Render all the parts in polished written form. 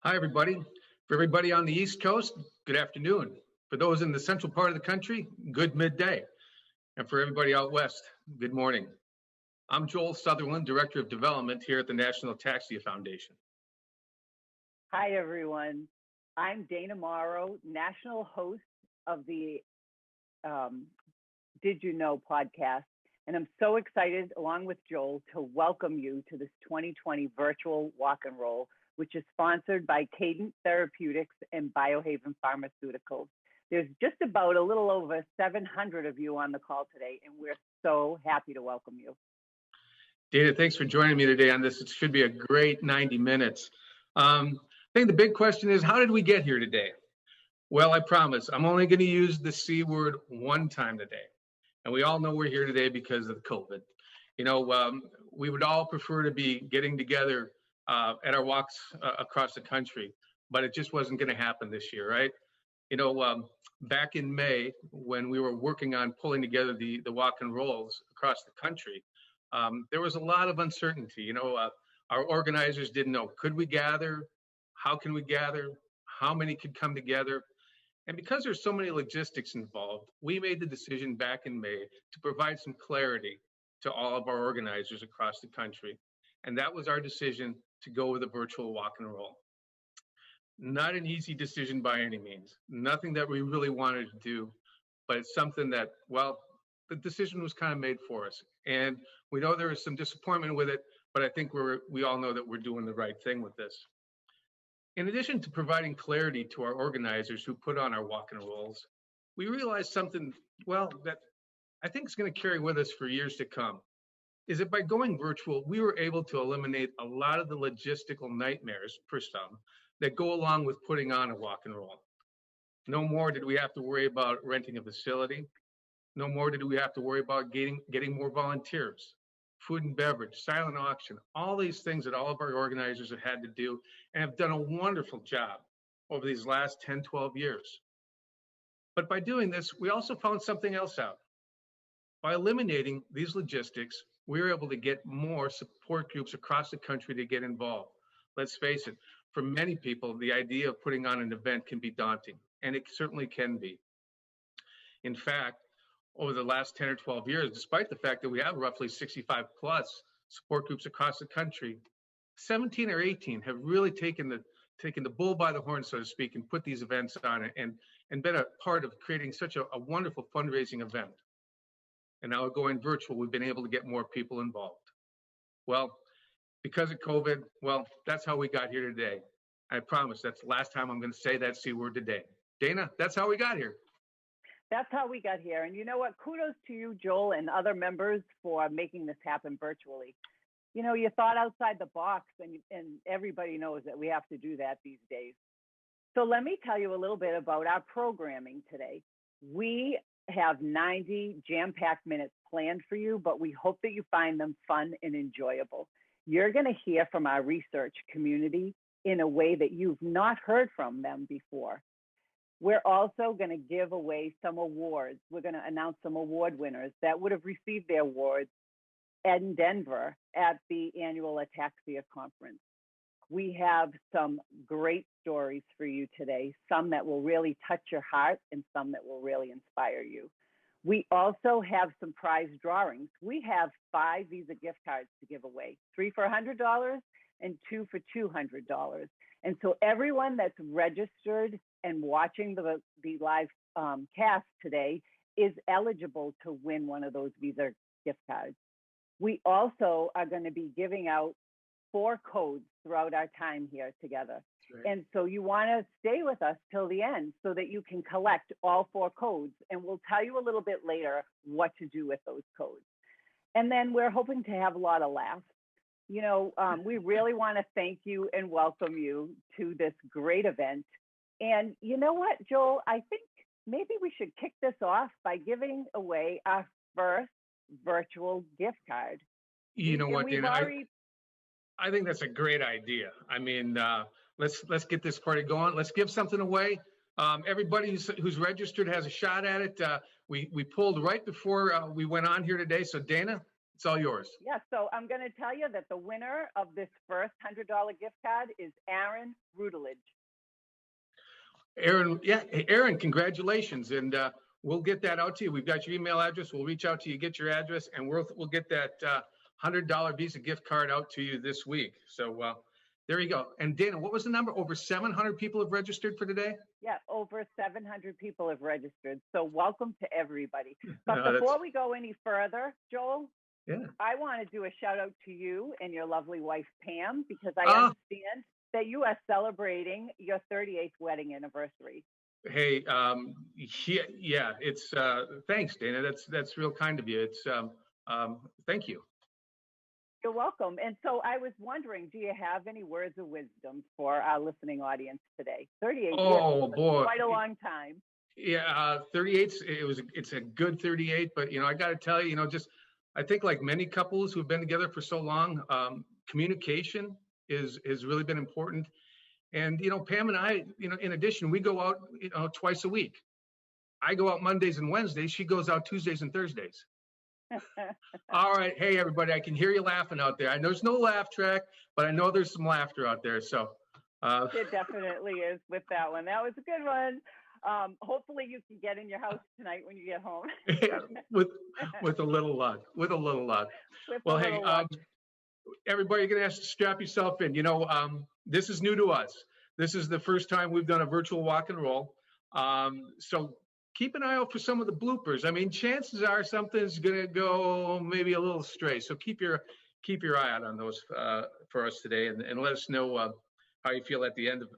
Hi, everybody. For everybody on the East Coast, good afternoon. For those in the central part of the country, good midday. And for everybody out west, good morning. I'm Joel Sutherland, Director of Development here at the National Ataxia Foundation. Hi, everyone. I'm Dana Morrow, national host of the Did You Know podcast. And I'm so excited, along with Joel, to welcome you to this 2020 virtual walk and roll, which is sponsored by Cadence Therapeutics and Biohaven Pharmaceuticals. There's just about a little over 700 of you on the call today, and we're so happy to welcome you. Dana, thanks for joining me today on this. It should be a great 90 minutes. I think the big question is, how did we get here today? Well, I promise, I'm only going to use the C word one time today. And we all know we're here today because of COVID. You know, we would all prefer to be getting together at our walks across the country, but it just wasn't going to happen this year, right? You know, back in May, when we were working on pulling together the walk and rolls across the country, there was a lot of uncertainty. You know, our organizers didn't know, could we gather? How can we gather? How many could come together? And because there's so many logistics involved, we made the decision back in May to provide some clarity to all of our organizers across the country. And that was our decision to go with a virtual walk and roll. Not an easy decision by any means, nothing that we really wanted to do, but it's something that, well, the decision was kind of made for us. And we know there is some disappointment with it, but I think we all know that we're doing the right thing with this. In addition to providing clarity to our organizers who put on our walk and rolls, we realized something, well, that I think is going to carry with us for years to come, is that by going virtual, we were able to eliminate a lot of the logistical nightmares, for some, that go along with putting on a walk and roll. No more did we have to worry about renting a facility. No more did we have to worry about getting more volunteers. Food and beverage, silent auction, all these things that all of our organizers have had to do and have done a wonderful job over these last 10, 12 years. But by doing this, we also found something else out. By eliminating these logistics, we were able to get more support groups across the country to get involved. Let's face it, for many people, the idea of putting on an event can be daunting, and it certainly can be. In fact, over the last 10 or 12 years, despite the fact that we have roughly 65 plus support groups across the country, 17 or 18 have really taken the bull by the horn, so to speak, and put these events on it and been a part of creating such a wonderful fundraising event. And now going virtual, we've been able to get more people involved. Well, because of COVID, well, that's how we got here today. I promise that's the last time I'm going to say that C word today. Dana, that's how we got here. That's how we got here. And you know what? Kudos to you, Joel, and other members for making this happen virtually. You know, you thought outside the box, and everybody knows that we have to do that these days. So let me tell you a little bit about our programming today. We have 90 jam-packed minutes planned for you, but we hope that you find them fun and enjoyable. You're going to hear from our research community in a way that you've not heard from them before. We're also going to give away some awards. We're going to announce some award winners that would have received their awards in Denver at the annual Ataxia conference. We have some great stories for you today, some that will really touch your heart and some that will really inspire you. We also have some prize drawings. We have 5 Visa gift cards to give away, 3 for $100 and 2 for $200. And so everyone that's registered and watching the live cast today is eligible to win one of those Visa gift cards. We also are going to be giving out 4 codes throughout our time here together. Right. And so you want to stay with us till the end so that you can collect all 4 codes. And we'll tell you a little bit later what to do with those codes. And then we're hoping to have a lot of laughs. You know, we really want to thank you and welcome you to this great event. And you know what, Joel, I think maybe we should kick this off by giving away our first virtual gift card. You know what, Dana, I think that's a great idea. I mean, let's get this party going. Let's give something away. Everybody who's registered has a shot at it. We pulled right before we went on here today. So Dana, It's all yours. Yeah, so I'm going to tell you that the winner of this first $100 gift card is Aaron Rutledge. Aaron, yeah, hey, Aaron, congratulations. And we'll get that out to you. We've got your email address. We'll reach out to you, get your address, and we'll get that $100 Visa gift card out to you this week. So there you go. And Dana, what was the number? Over 700 people have registered for today? Yeah, over 700 people have registered. So welcome to everybody. But before we go any further, Joel, I want to do a shout out to you and your lovely wife, Pam, because I understand that you are celebrating your 38th wedding anniversary. Hey, yeah, it's thanks, Dana. That's real kind of you. It's thank you. You're welcome. And so I was wondering, do you have any words of wisdom for our listening audience today? 38 years, boy, quite a long time. Yeah, 38. It's a good 38, but I got to tell you, I think like many couples who've been together for so long, communication has really been important. And Pam and I, in addition, we go out twice a week. I go out Mondays and Wednesdays. She goes out Tuesdays and Thursdays. All right. Hey, everybody, I can hear you laughing out there. I know there's no laugh track, but I know there's some laughter out there. So it definitely is with that one. That was a good one. Hopefully you can get in your house tonight when you get home. Yeah, with a little luck. Everybody, you're going to have to strap yourself in. This is new to us. This is the first time we've done a virtual walk and roll. So keep an eye out for some of the bloopers. I mean, chances are something's going to go maybe a little stray. So keep your eye out on those for us today, and let us know how you feel at the end of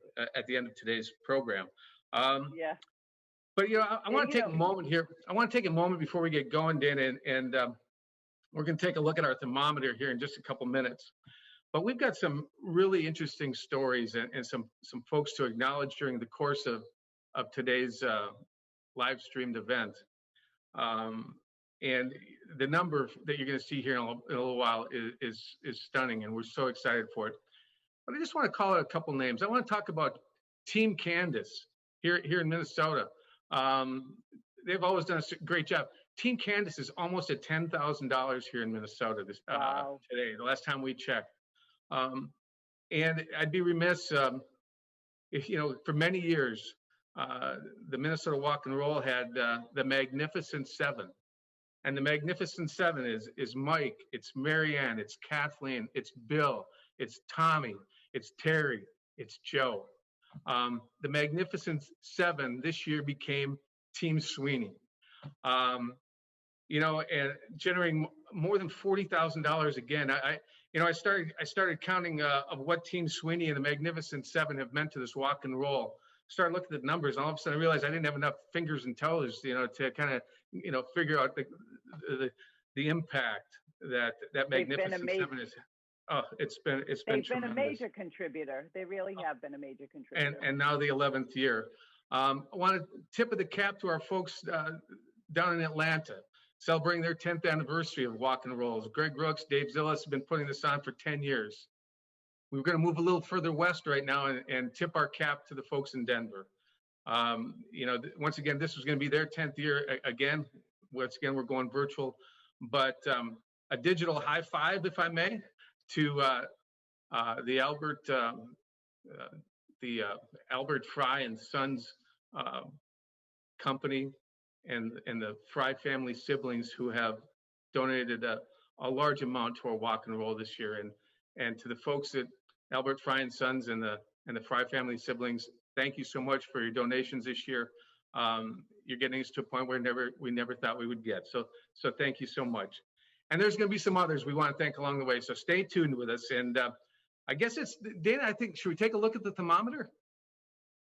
today's program. Yeah. But I want to take a moment here. I want to take a moment before we get going, Dana, and we're going to take a look at our thermometer here in just a couple minutes. But we've got some really interesting stories and some folks to acknowledge during the course of today's live streamed event. And the number that you're going to see here in a little while is stunning, and we're so excited for it. But I just want to call out a couple names. I want to talk about Team Candace here in Minnesota. They've always done a great job. Team Candace is almost at $10,000 here in Minnesota today, the last time we checked. And I'd be remiss if, for many years, the Minnesota Walk and Roll had the Magnificent Seven. And the Magnificent Seven is Mike, it's Marianne, it's Kathleen, it's Bill, it's Tommy, it's Terry, it's Joe. The Magnificent Seven this year became Team Sweeney. And generating more than $40,000 again. I started counting of what Team Sweeney and the Magnificent Seven have meant to this walk and roll. Started looking at the numbers, and all of a sudden I realized I didn't have enough fingers and toes, to kind of, figure out the impact that Magnificent Seven is. Oh, it's been They've been a major contributor. They really have been a major contributor. And now the 11th year. I want to tip of the cap to our folks down in Atlanta, celebrating their 10th anniversary of Walk and Rolls. Greg Brooks, Dave Zillis have been putting this on for 10 years. We're going to move a little further west right now and tip our cap to the folks in Denver. Once again, this was going to be their 10th year again. Once again, we're going virtual, but a digital high five, if I may, to the Albert Fry and Sons company and the Fry family siblings who have donated a large amount to our walk and roll this year. And to the folks at Albert Fry and Sons and the Fry family siblings, thank you so much for your donations this year. You're getting us to a point where we never thought we would get. So thank you so much. And there's going to be some others we want to thank along the way. So stay tuned with us. And I guess it's Dana. I think should we take a look at the thermometer?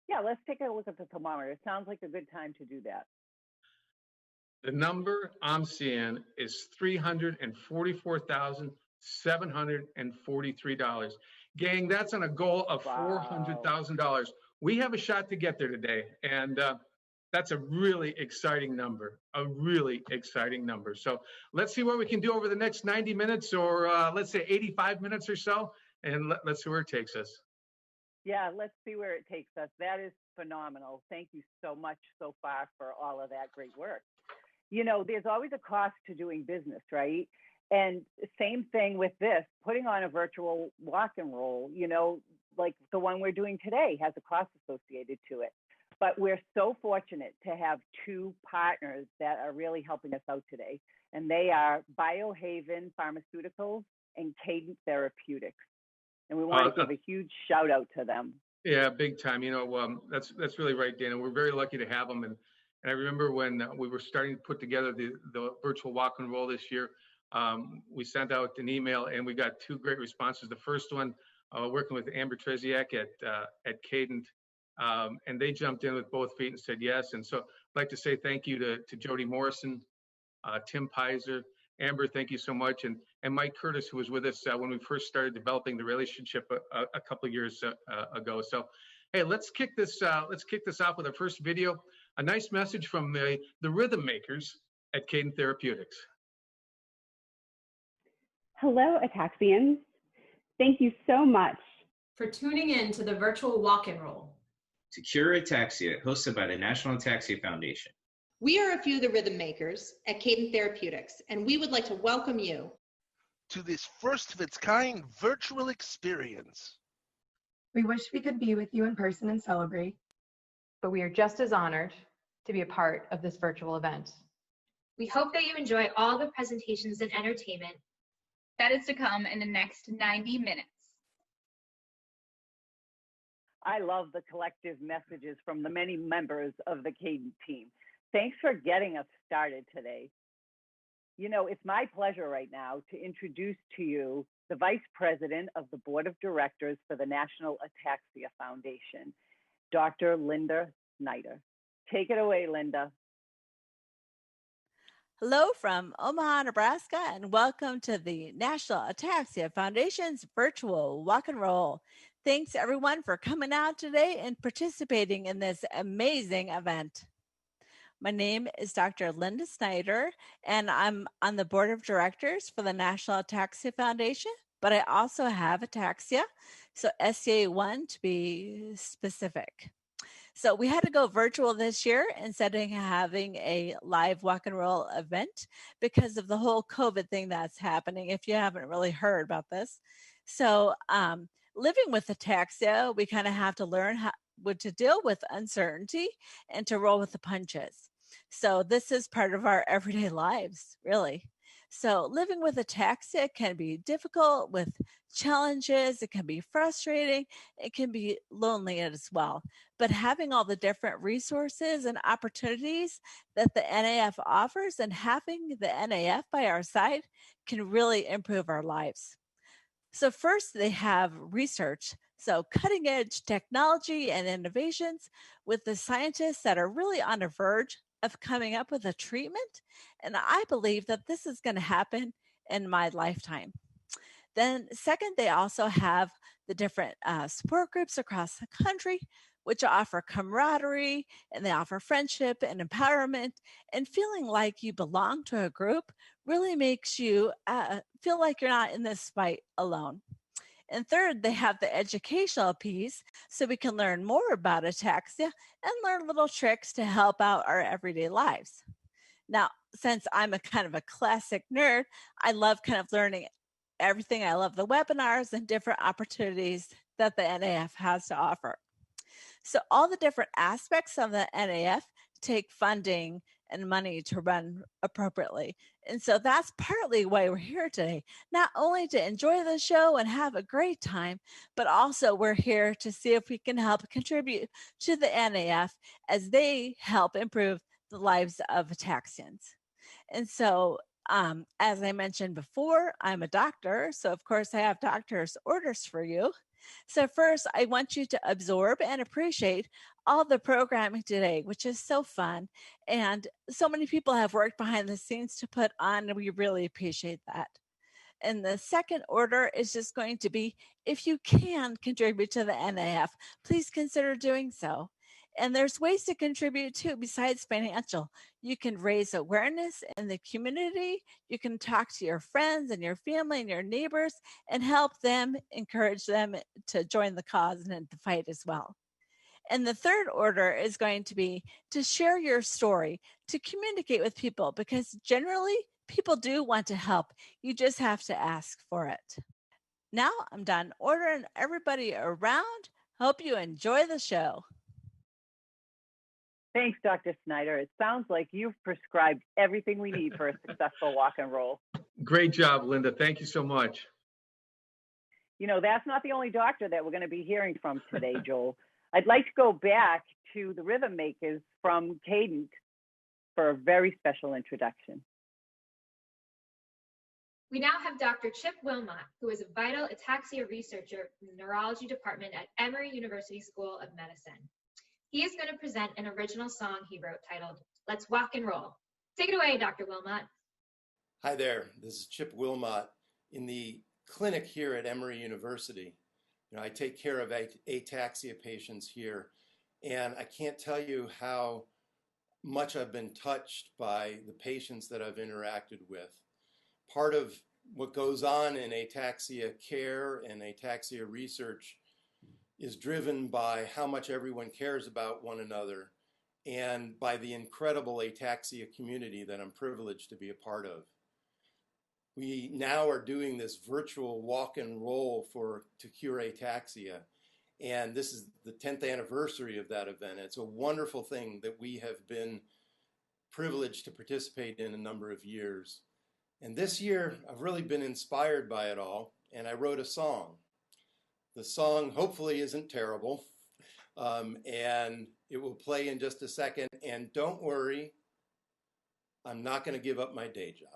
Yeah, let's take a look at the thermometer. It sounds like a good time to do that. The number I'm seeing is $344,743. Gang, that's on a goal of $400,000. We have a shot to get there today, and that's a really exciting number. So let's see what we can do over the next 90 minutes, or let's say 85 minutes or so, and let's see where it takes us. Yeah, let's see where it takes us. That is phenomenal. Thank you so much so far for all of that great work. There's always a cost to doing business, right? And same thing with this, putting on a virtual walk and roll, like the one we're doing today has a cost associated to it. But we're so fortunate to have two partners that are really helping us out today. And they are Biohaven Pharmaceuticals and Cadence Therapeutics. And we want to give a huge shout out to them. Yeah, big time. That's really right, Dana. We're very lucky to have them. And I remember when we were starting to put together the virtual walk and roll this year, we sent out an email and we got two great responses. The first one, working with Amber Treziak at Cadent, and they jumped in with both feet and said yes. And so I'd like to say thank you to Jody Morrison, Tim Pizer, Amber, thank you so much, and Mike Curtis, who was with us when we first started developing the relationship a couple of years ago. So, hey, let's kick this off with our first video. A nice message from the rhythm makers at Cadent Therapeutics. Hello, Ataxians. Thank you so much for tuning in to the virtual walk and roll to cure ataxia, hosted by the National Ataxia Foundation. We are a few of the rhythm makers at Cadent Therapeutics, and we would like to welcome you to this first of its kind virtual experience. We wish we could be with you in person and celebrate, but we are just as honored to be a part of this virtual event. We hope that you enjoy all the presentations and entertainment that is to come in the next 90 minutes. I love the collective messages from the many members of the Cadent team. Thanks for getting us started today. It's my pleasure right now to introduce to you the Vice President of the Board of Directors for the National Ataxia Foundation, Dr. Linda Snyder. Take it away, Linda. Hello from Omaha, Nebraska, and welcome to the National Ataxia Foundation's virtual walk and roll. Thanks everyone for coming out today and participating in this amazing event. My name is Dr. Linda Snyder, and I'm on the board of directors for the National Ataxia Foundation, but I also have ataxia, so SCA1 to be specific. So we had to go virtual this year instead of having a live walk and roll event because of the whole COVID thing that's happening, if you haven't really heard about this. So living with ataxia, we kind of have to learn how to deal with uncertainty and to roll with the punches. So this is part of our everyday lives, really. So living with ataxia can be difficult with challenges. It can be frustrating. It can be lonely as well. But having all the different resources and opportunities that the NAF offers and having the NAF by our side can really improve our lives. So first, they have research. So cutting edge technology and innovations with the scientists that are really on the verge of coming up with a treatment. And I believe that this is going to happen in my lifetime. Then second, they also have the different support groups across the country, which offer camaraderie and they offer friendship and empowerment, and feeling like you belong to a group really makes you feel like you're not in this fight alone. And third, they have the educational piece so we can learn more about ataxia and learn little tricks to help out our everyday lives. Now, since I'm a kind of a classic nerd, I love kind of learning everything. I love the webinars and different opportunities that the NAF has to offer. So all the different aspects of the NAF take funding and money to run appropriately. And so that's partly why we're here today, not only to enjoy the show and have a great time, but also we're here to see if we can help contribute to the NAF as they help improve the lives of ataxians. And so as I mentioned before, I'm a doctor. So of course I have doctor's orders for you. So first, I want you to absorb and appreciate all the programming today, which is so fun. And so many people have worked behind the scenes to put on, and we really appreciate that. And the second order is just going to be, if you can contribute to the NAF, please consider doing so. And there's ways to contribute too, besides financial. You can raise awareness in the community. You can talk to your friends and your family and your neighbors and help them, encourage them to join the cause and the fight as well. And the third order is going to be to share your story, to communicate with people, because generally People do want to help. You just have to ask for it. Now I'm done ordering everybody around. Hope you enjoy the show. Thanks, Dr. Snyder. It sounds like you've prescribed everything we need for a successful walk and roll. Great job, Linda. Thank you so much. You know, that's not the only doctor that we're going to be hearing from today, Joel. I'd like to go back to the rhythm makers from Cadent for a very special introduction. We now have Dr. Chip Wilmot, who is a vital ataxia researcher from the neurology department at Emory University School of Medicine. He is going to present an original song he wrote titled, Let's Walk and Roll. Take it away, Dr. Wilmot. Hi there, this is Chip Wilmot in the clinic here at Emory University. You know, I take care of ataxia patients here, and I can't tell you how much I've been touched by the patients that I've interacted with. Part of what goes on in ataxia care and ataxia research is driven by how much everyone cares about one another and by the incredible ataxia community that I'm privileged to be a part of. We now are doing this virtual walk and roll to cure ataxia, and this is the 10th anniversary of that event. It's a wonderful thing that we have been privileged to participate in a number of years. And this year, I've really been inspired by it all, and I wrote a song. The song hopefully isn't terrible, and it will play in just a second. And don't worry, I'm not going to give up my day job.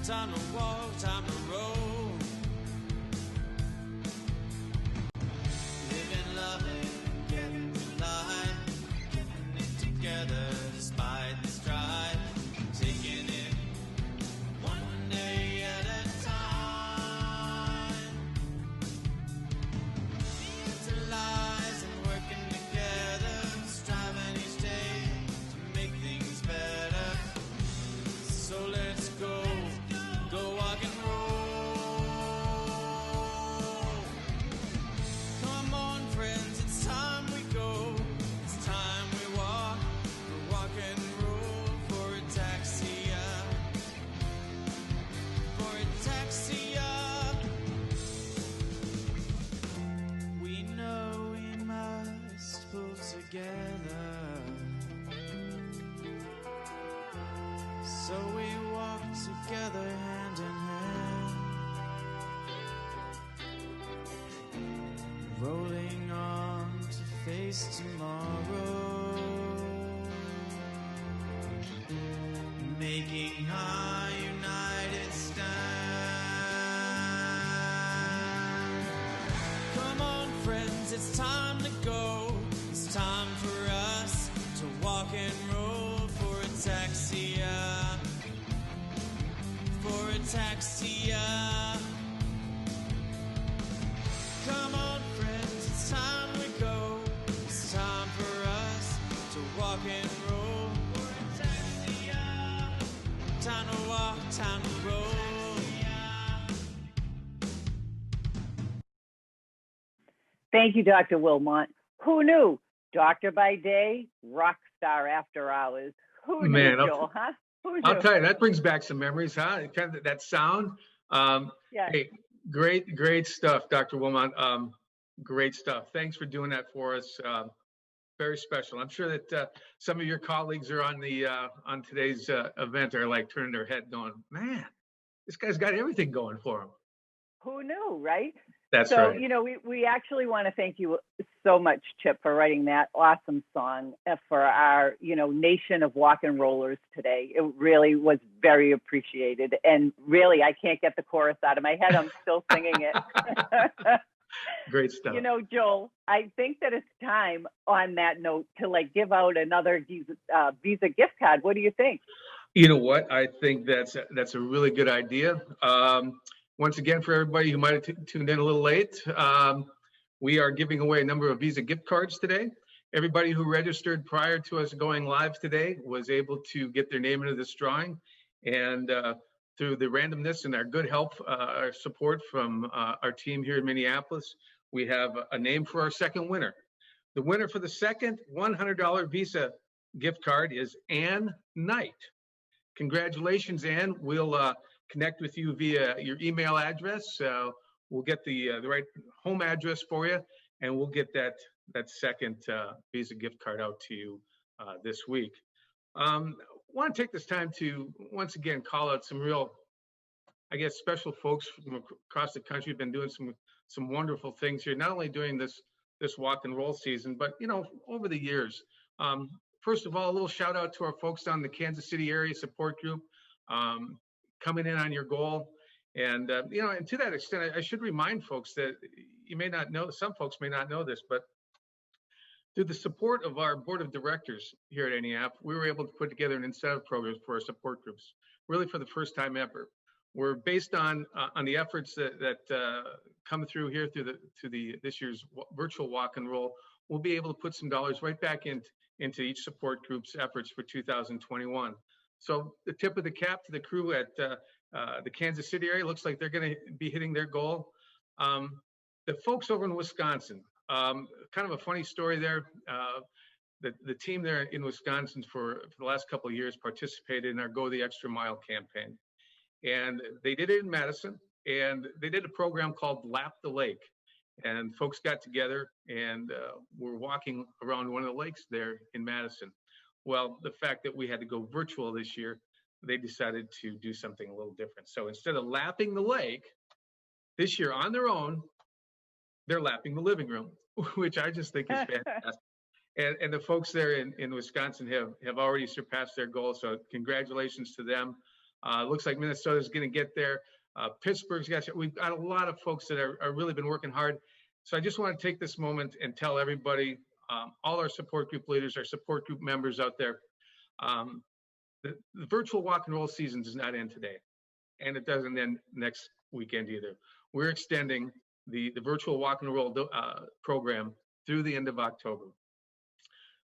Time to walk, time to roll. Living, loving, getting to life, getting it together despite the strife, taking it one day at a time. Utilizing, working together, striving each day to make things better. So let's go. Go walk and roll. Come on, friends, it's time we go. It's time we walk. We're walk and roll for ataxia. For ataxia. We know we must pull together. So we walk together hand in hand, rolling on to face tomorrow, making our united stand. Come on, friends, it's time to go. It's time for us to walk and roll for ataxia. For ataxia. Come on, friends, it's time we go. It's time for us to walk and roll. For ataxia. Time to walk, time to roll. Thank you, Dr. Wilmot. Who knew? Doctor by day, rock star after hours. Who knew, Joel, huh? I'll tell you, that brings back some memories, huh? Kind of that sound. Yeah. Hey, great stuff, Dr. Wilmot. Great stuff. Thanks for doing that for us. Very special. I'm sure that some of your colleagues are on the on today's event are like turning their head, going, "Man, this guy's got everything going for him." Who knew, right? That's So, right. you know, we actually want to thank you so much, Chip, for writing that awesome song for our, you know, nation of walk and rollers today. It really was very appreciated. And really, I can't get the chorus out of my head. I'm still singing it. Great stuff. You know, Joel, I think that it's time on that note to like give out another Visa gift card. What do you think? You know what? I think that's a really good idea. Once again, for everybody who might have tuned in a little late, we are giving away a number of Visa gift cards today. Everybody who registered prior to us going live today was able to get their name into this drawing. And through the randomness and our good help, our support from our team here in Minneapolis, we have a name for our second winner. The winner for the second $100 Visa gift card is Ann Knight. Congratulations, Ann. We'll connect with you via your email address. We'll get the right home address for you, and we'll get that second Visa gift card out to you this week. I want to take this time to once again call out some real, I guess, special folks from across the country. Have been doing some wonderful things here, not only during this walk and roll season, but you know, over the years. First of all, a little shout out to our folks down in the Kansas City area support group, coming in on your goal. And, you know, and to that extent, I should remind folks that you may not know, some folks may not know this, but through the support of our board of directors here at NEAP, we were able to put together an incentive program for our support groups, really for the first time ever. We're based on the efforts that come through here through this year's virtual walk and roll. We'll be able to put some dollars right back into each support group's efforts for 2021. So the tip of the cap to the crew at the Kansas City area. Looks like they're going to be hitting their goal. The folks over in Wisconsin, kind of a funny story there. The team there in Wisconsin for the last couple of years participated in our Go the Extra Mile campaign. And they did it in Madison, and they did a program called Lap the Lake. And folks got together and were walking around one of the lakes there in Madison. Well, the fact that we had to go virtual this year, they decided to do something a little different. So instead of lapping the lake, this year on their own, they're lapping the living room, which I just think is fantastic. And the folks there in Wisconsin have already surpassed their goal. So congratulations to them. Looks like Minnesota's going to get there. Pittsburgh's got, we've got a lot of folks that are really been working hard. So I just want to take this moment and tell everybody, all our support group leaders, our support group members out there, the virtual walk and roll season does not end today, and it doesn't end next weekend either. We're extending the virtual walk and roll program through the end of October.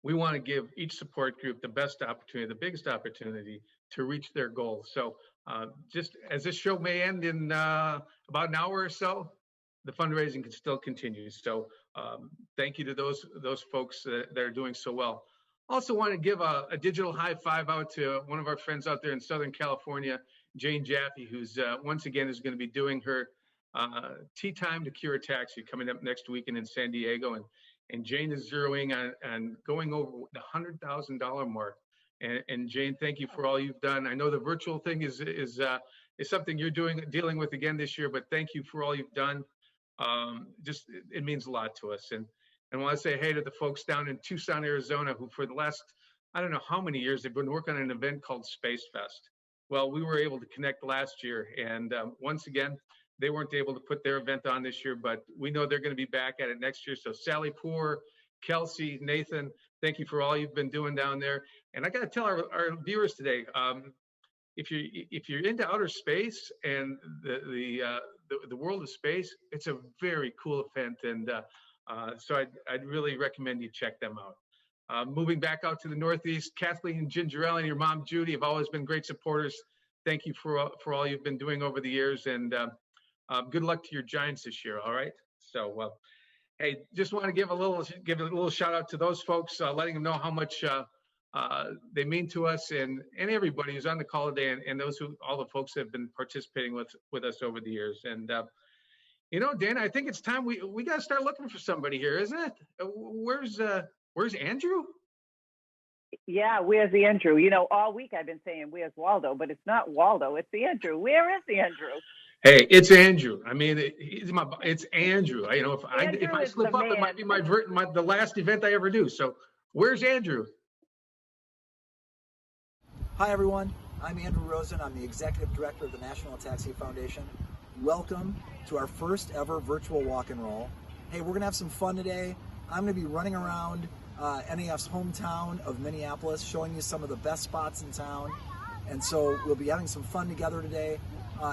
We want to give each support group the best opportunity, the biggest opportunity to reach their goals. So just as this show may end in about an hour or so, the fundraising can still continue. So thank you to those folks that are doing so well. Also want to give a digital high five out to one of our friends out there in Southern California, Jane Jaffe, who's once again is going to be doing her Tea Time to Cure Ataxia coming up next weekend in San Diego. And Jane is zeroing on going over the $100,000 mark. And Jane, thank you for all you've done. I know the virtual thing is something you're dealing with again this year, but thank you for all you've done. Just it means a lot to us. And I want to say hey to the folks down in Tucson, Arizona, who for the last, I don't know how many years, they've been working on an event called Space Fest. Well, we were able to connect last year. And once again, they weren't able to put their event on this year, but we know they're going to be back at it next year. So Sally Poor, Kelsey, Nathan, thank you for all you've been doing down there. And I got to tell our viewers today, if you're into outer space and the world of space, it's a very cool event. And so I'd really recommend you check them out. Moving back out to the Northeast, Kathleen Gingerelli and your mom, Judy, have always been great supporters. Thank you for all you've been doing over the years. And good luck to your Giants this year. All right. So, hey, just want to give a little shout out to those folks, letting them know how much they mean to us and everybody who's on the call today, and all the folks that have been participating with us over the years. And you know, Dana, I think it's time we got to start looking for somebody here, isn't it? Where's Andrew? Yeah, where's the Andrew? You know, all week I've been saying, where's Waldo? But it's not Waldo, it's the Andrew. Where is the Andrew? Hey, it's Andrew. I mean, it's Andrew. You know, if I Andrew is slip the up, it might man. be the last event I ever do. So where's Andrew? Hi, everyone. I'm Andrew Rosen. I'm the Executive Director of the National Ataxia Foundation. Welcome to our first ever virtual walk and roll. Hey, we're going to have some fun today. I'm going to be running around NAF's hometown of Minneapolis, showing you some of the best spots in town. And so we'll be having some fun together today.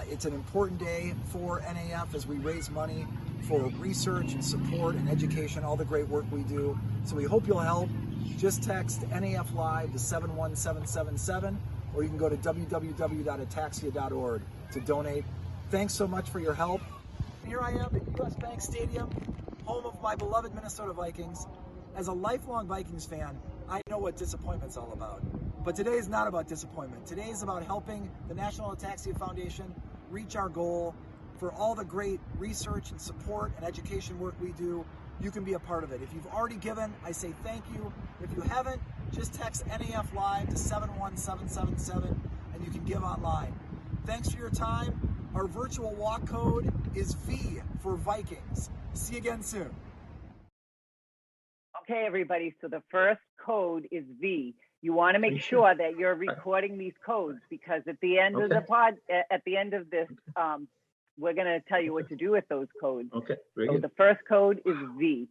It's an important day for NAF as we raise money for research and support and education, all the great work we do. So we hope you'll help. Just text NAF Live to 71777, or you can go to www.ataxia.org to donate. Thanks so much for your help. Here I am at US Bank Stadium, home of my beloved Minnesota Vikings. As a lifelong Vikings fan, I know what disappointment's all about. But today is not about disappointment. Today is about helping the National Ataxia Foundation reach our goal. For all the great research and support and education work we do, you can be a part of it. If you've already given, I say thank you. If you haven't, just text NAF Live to 71777 and you can give online. Thanks for your time. Our virtual walk code is V for Vikings. See you again soon. Okay, everybody. So the first code is V. You want to make sure that you're recording these codes, because at the end of the at the end of this, we're going to tell you what to do with those codes. Okay. So the first code is V.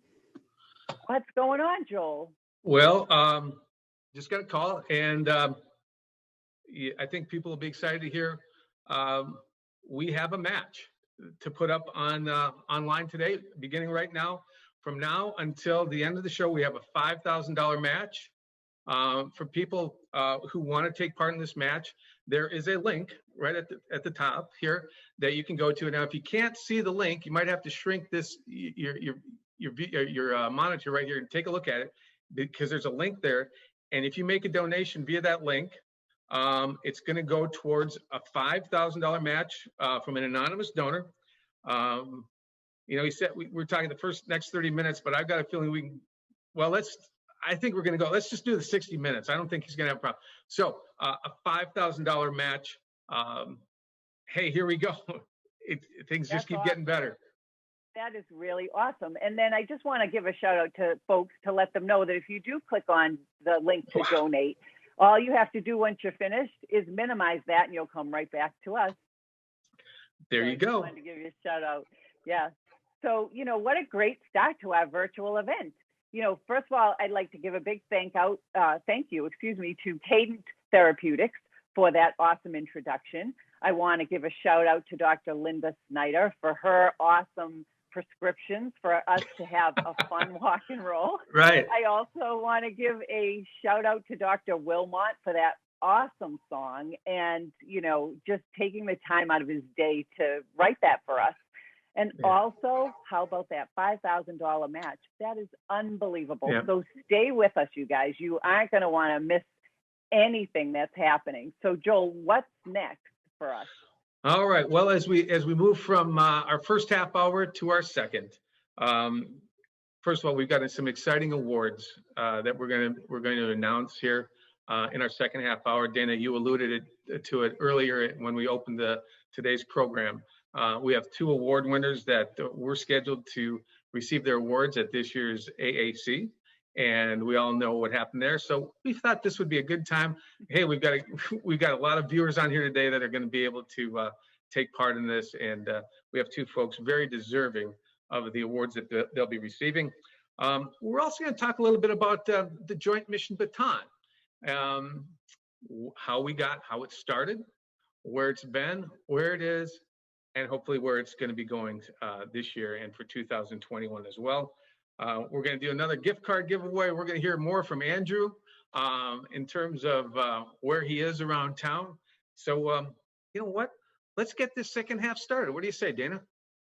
What's going on, Joel? Well, just got a call, and I think people will be excited to hear. We have a match to put up on online today, beginning right now. From now until the end of the show, we have a $5,000 match. For people who want to take part in this match, there is a link right at the top here that you can go to. Now, if you can't see the link, you might have to shrink this your monitor right here and take a look at it, because there's a link there. And if you make a donation via that link, it's going to go towards a $5,000 match from an anonymous donor. You know, he said we're talking the next 30 minutes, but I've got a feeling we can. Well, I think we're going to go. Let's just do the 60 minutes. I don't think he's going to have a problem. So a $5,000 match. Hey, here we go. Things just keep getting better. That is really awesome. And then I just want to give a shout out to folks to let them know that if you do click on the link to donate, all you have to do once you're finished is minimize that, and you'll come right back to us. There you go. I wanted to give you a shout out. Yeah. So, you know, what a great start to our virtual event. You know, first of all, I'd like to give a big thank you, to Cadent Therapeutics for that awesome introduction. I want to give a shout out to Dr. Linda Snyder for her awesome prescriptions for us to have a fun walk and roll. Right. I also want to give a shout out to Dr. Wilmot for that awesome song, and, you know, just taking the time out of his day to write that for us. And also, how about that $5,000 match? That is unbelievable. Yeah. So stay with us, you guys. You aren't going to want to miss anything that's happening. So Joel, what's next for us? All right. Well, as we move from our first half hour to our second, first of all, we've got some exciting awards that we're going to announce here in our second half hour. Dana, you alluded to it earlier when we opened today's program. We have 2 award winners that were scheduled to receive their awards at this year's AAC, and we all know what happened there. So we thought this would be a good time. Hey, we've got a lot of viewers on here today that are going to be able to take part in this, and we have 2 folks very deserving of the awards that they'll be receiving. We're also going to talk a little bit about the Joint Mission Baton, how it started, where it's been, where it is, and hopefully where it's going to be going this year and for 2021 as well. We're going to do another gift card giveaway. We're going to hear more from Andrew in terms of where he is around town. So, you know what? Let's get this second half started. What do you say, Dana?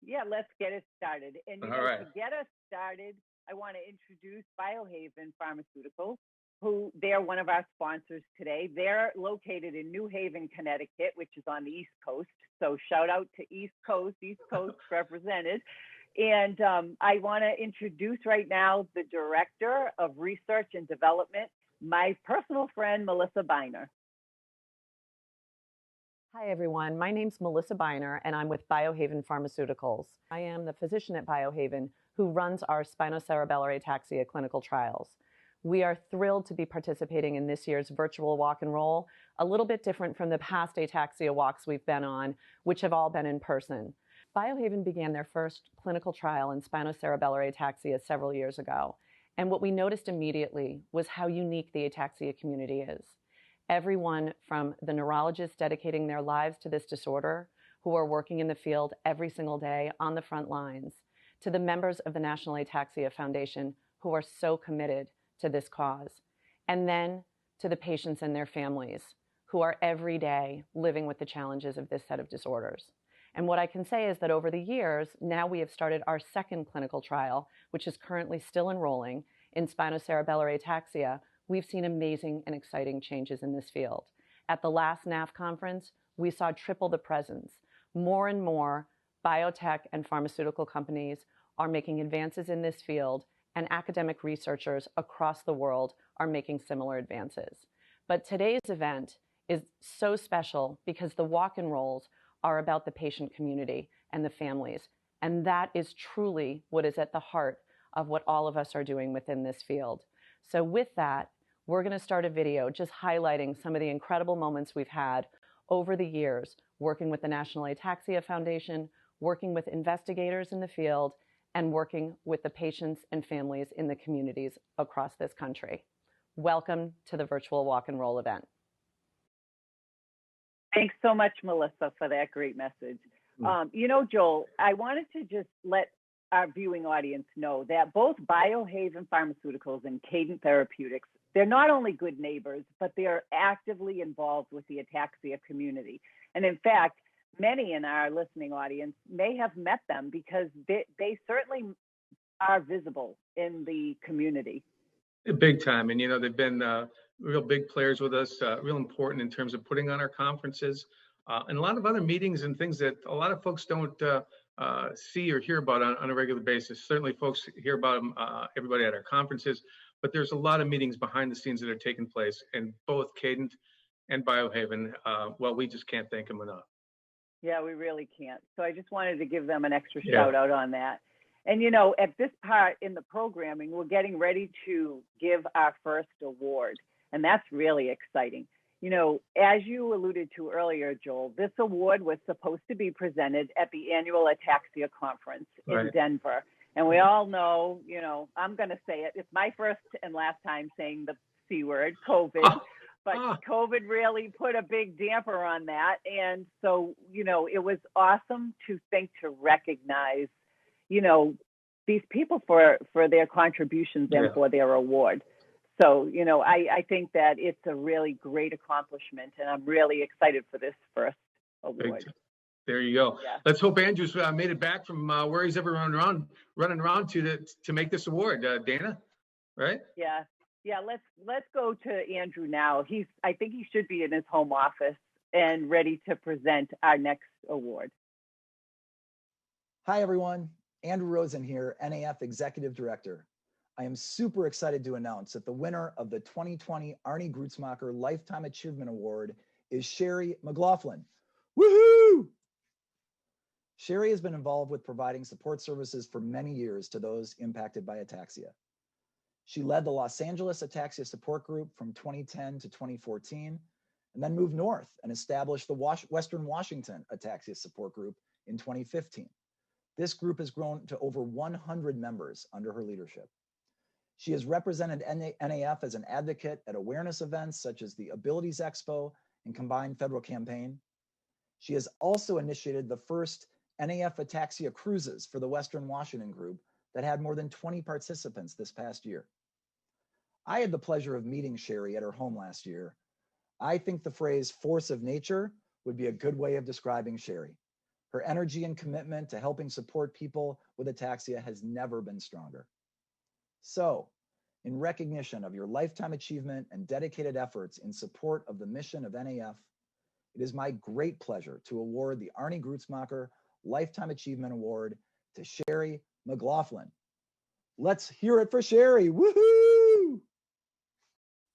Yeah, let's get it started. And you know, to get us started, I want to introduce Biohaven Pharmaceuticals, who they're one of our sponsors today. They're located in New Haven, Connecticut, which is on the East Coast. So shout out to East Coast represented. And I want to introduce right now the Director of Research and Development, my personal friend, Melissa Beiner. Hi, everyone. My name's Melissa Beiner, and I'm with Biohaven Pharmaceuticals. I am the physician at Biohaven who runs our spinocerebellar ataxia clinical trials. We are thrilled to be participating in this year's virtual walk and roll, a little bit different from the past ataxia walks we've been on, which have all been in person. Biohaven began their first clinical trial in spinocerebellar ataxia several years ago, and what we noticed immediately was how unique the ataxia community is. Everyone from the neurologists dedicating their lives to this disorder, who are working in the field every single day on the front lines, to the members of the National Ataxia Foundation who are so committed to this cause, and then to the patients and their families who are every day living with the challenges of this set of disorders. And what I can say is that over the years, now we have started our second clinical trial, which is currently still enrolling in spinocerebellar ataxia. We've seen amazing and exciting changes in this field. At the last NAF conference, we saw triple the presence. More and more biotech and pharmaceutical companies are making advances in this field, and academic researchers across the world are making similar advances. But today's event is so special because the walk and rolls are about the patient community and the families, and that is truly what is at the heart of what all of us are doing within this field. So with that, we're going to start a video just highlighting some of the incredible moments we've had over the years working with the National Ataxia Foundation, working with investigators in the field, and working with the patients and families in the communities across this country. Welcome to the virtual walk and roll event. Thanks so much, Melissa, for that great message. You know, Joel, I wanted to just let our viewing audience know that both Biohaven Pharmaceuticals and Cadent Therapeutics, they're not only good neighbors, but they are actively involved with the ataxia community. And in fact, many in our listening audience may have met them because they certainly are visible in the community. Big time. And, you know, they've been real big players with us, real important in terms of putting on our conferences and a lot of other meetings and things that a lot of folks don't see or hear about on a regular basis. Certainly folks hear about them, everybody at our conferences, but there's a lot of meetings behind the scenes that are taking place, and both Cadent and Biohaven, well, we just can't thank them enough. Yeah, we really can't. So I just wanted to give them an extra shout out on that. And, you know, at this part in the programming, we're getting ready to give our first award. And that's really exciting. You know, as you alluded to earlier, Joel, this award was supposed to be presented at the annual Ataxia conference in Denver. And we all know, you know, I'm going to say it. It's my first and last time saying the C word, COVID. But COVID really put a big damper on that. And so, you know, it was awesome to recognize, you know, these people for their contributions and for their award. So, you know, I think that it's a really great accomplishment, and I'm really excited for this first award. There you go. Yeah. Let's hope Andrew's made it back from where he's ever running around to make this award. Dana, right? Yeah. Yeah, let's go to Andrew now. I think he should be in his home office and ready to present our next award. Hi, everyone. Andrew Rosen here, NAF Executive Director. I am super excited to announce that the winner of the 2020 Arnie Grutzmacher Lifetime Achievement Award is Sherry McLaughlin. Woohoo! Sherry has been involved with providing support services for many years to those impacted by ataxia. She led the Los Angeles Ataxia Support Group from 2010 to 2014, and then moved north and established the Western Washington Ataxia Support Group in 2015. This group has grown to over 100 members under her leadership. She has represented NAF as an advocate at awareness events such as the Abilities Expo and Combined Federal Campaign. She has also initiated the first NAF Ataxia cruises for the Western Washington Group that had more than 20 participants this past year. I had the pleasure of meeting Sherry at her home last year. I think the phrase force of nature would be a good way of describing Sherry. Her energy and commitment to helping support people with ataxia has never been stronger. So, in recognition of your lifetime achievement and dedicated efforts in support of the mission of NAF, it is my great pleasure to award the Arnie Grutzmacher Lifetime Achievement Award to Sherry McLaughlin. Let's hear it for Sherry. Woohoo!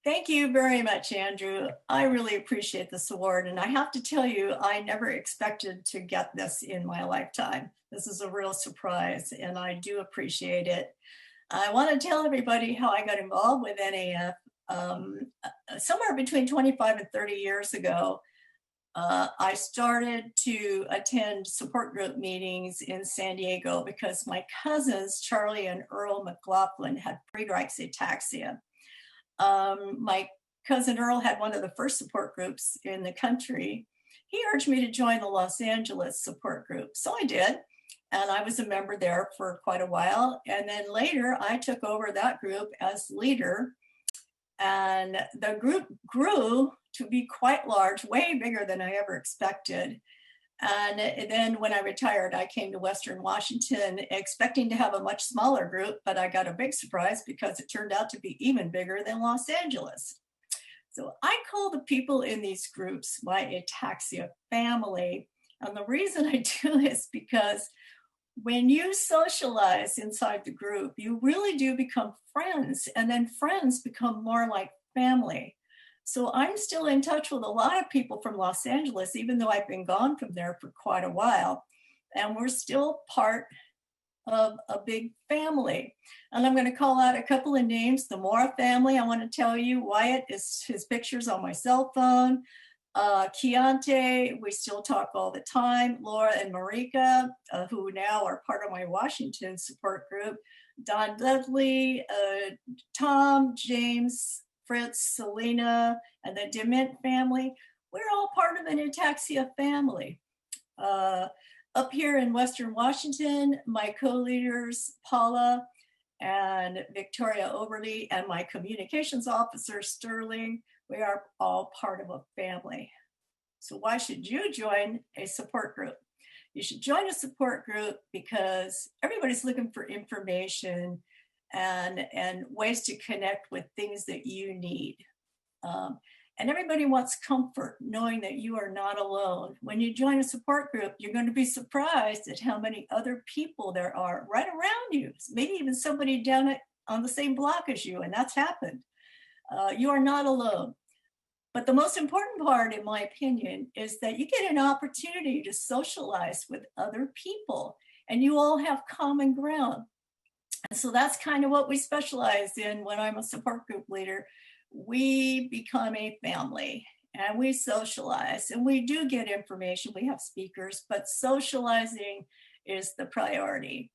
Thank you very much, Andrew. I really appreciate this award. And I have to tell you, I never expected to get this in my lifetime. This is a real surprise, and I do appreciate it. I want to tell everybody how I got involved with NAF. Somewhere between 25 and 30 years ago, I started to attend support group meetings in San Diego because my cousins, Charlie and Earl McLaughlin, had Friedreich's ataxia. My cousin Earl had one of the first support groups in the country. He urged me to join the Los Angeles support group. So I did. And I was a member there for quite a while. And then later I took over that group as leader. And the group grew to be quite large, way bigger than I ever expected. And then when I retired, I came to Western Washington expecting to have a much smaller group, but I got a big surprise because it turned out to be even bigger than Los Angeles. So I call the people in these groups my ataxia family. And the reason I do is because when you socialize inside the group, you really do become friends, and then friends become more like family. So I'm still in touch with a lot of people from Los Angeles, even though I've been gone from there for quite a while. And we're still part of a big family. And I'm going to call out a couple of names. The Mora family, I want to tell you, Wyatt is his pictures on my cell phone. Chiante, we still talk all the time. Laura and Marika, who now are part of my Washington support group. Don Dudley, Tom, James, Fritz, Selena, and the Dement family. We're all part of an ataxia family. Up here in Western Washington, my co-leaders, Paula and Victoria Oberly, and my communications officer, Sterling, we are all part of a family. So why should you join a support group? You should join a support group because everybody's looking for information and ways to connect with things that you need. And everybody wants comfort, knowing that you are not alone. When you join a support group, you're going to be surprised at how many other people there are right around you, maybe even somebody down on the same block as you, and that's happened. You are not alone. But the most important part, in my opinion, is that you get an opportunity to socialize with other people, and you all have common ground. And so that's kind of what we specialize in when I'm a support group leader. We become a family and we socialize and we do get information. We have speakers, but socializing is the priority.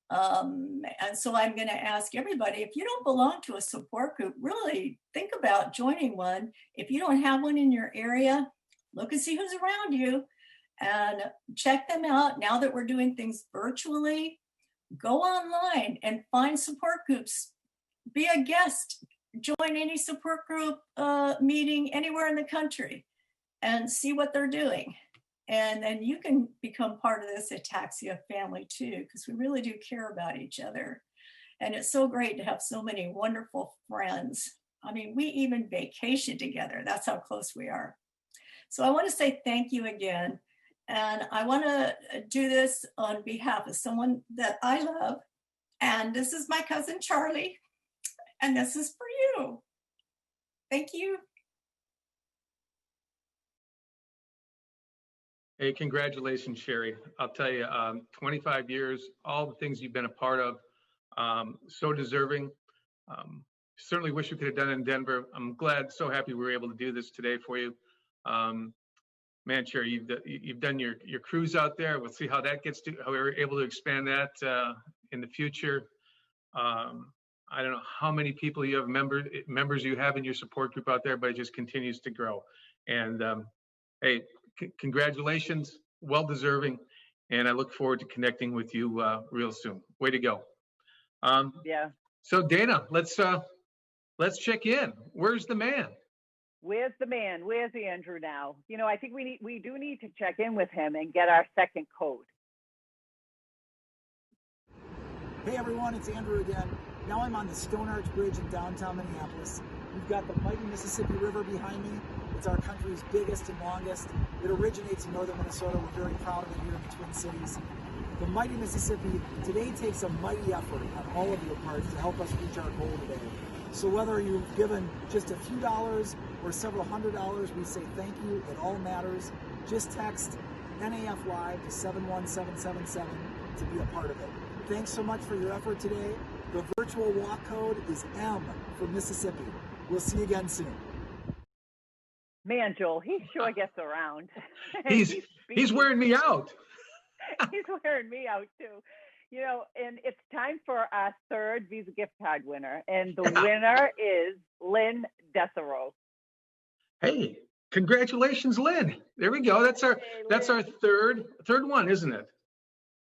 And so I'm going to ask everybody, if you don't belong to a support group, really think about joining one. If you don't have one in your area, look and see who's around you and check them out. Now that we're doing things virtually, go online and find support groups. Be a guest. Join any support group meeting anywhere in the country and see what they're doing. And then you can become part of this ataxia family too, because we really do care about each other. And it's so great to have so many wonderful friends. I mean, we even vacation together. That's how close we are. So I want to say thank you again. And I want to do this on behalf of someone that I love. And this is my cousin, Charlie. And this is for you. Thank you. Hey, congratulations, Sherry. I'll tell you, 25 years, all the things you've been a part of, so deserving. Certainly wish we could have done it in Denver. I'm glad, so happy we were able to do this today for you. Man, Sherry, you've done your cruise out there. We'll see how that gets to, how we're able to expand that in the future. I don't know how many people you have, members you have in your support group out there, but it just continues to grow. And hey, congratulations, well deserving, and I look forward to connecting with you real soon. Way to go. Yeah. So Dana, let's check in. Where's the man? Where's the man? Where's Andrew now? You know, I think we do need to check in with him and get our second code. Hey everyone, it's Andrew again. Now I'm on the Stone Arch Bridge in downtown Minneapolis. We've got the mighty Mississippi River behind me. It's our country's biggest and longest. It originates in northern Minnesota. We're very proud of it here in the Twin Cities. The mighty Mississippi today takes a mighty effort on all of your parts to help us reach our goal today. So whether you've given just a few dollars or several $100s, we say thank you. It all matters. Just text NAF Live to 71777 to be a part of it. Thanks so much for your effort today. The virtual walk code is M for Mississippi. We'll see you again soon. Man, Joel, he sure gets around. He's wearing me out. He's wearing me out too. You know, and it's time for our third Visa gift card winner. And the winner is Lynn Desero. Hey, congratulations, Lynn. There we go. That's our third one, isn't it?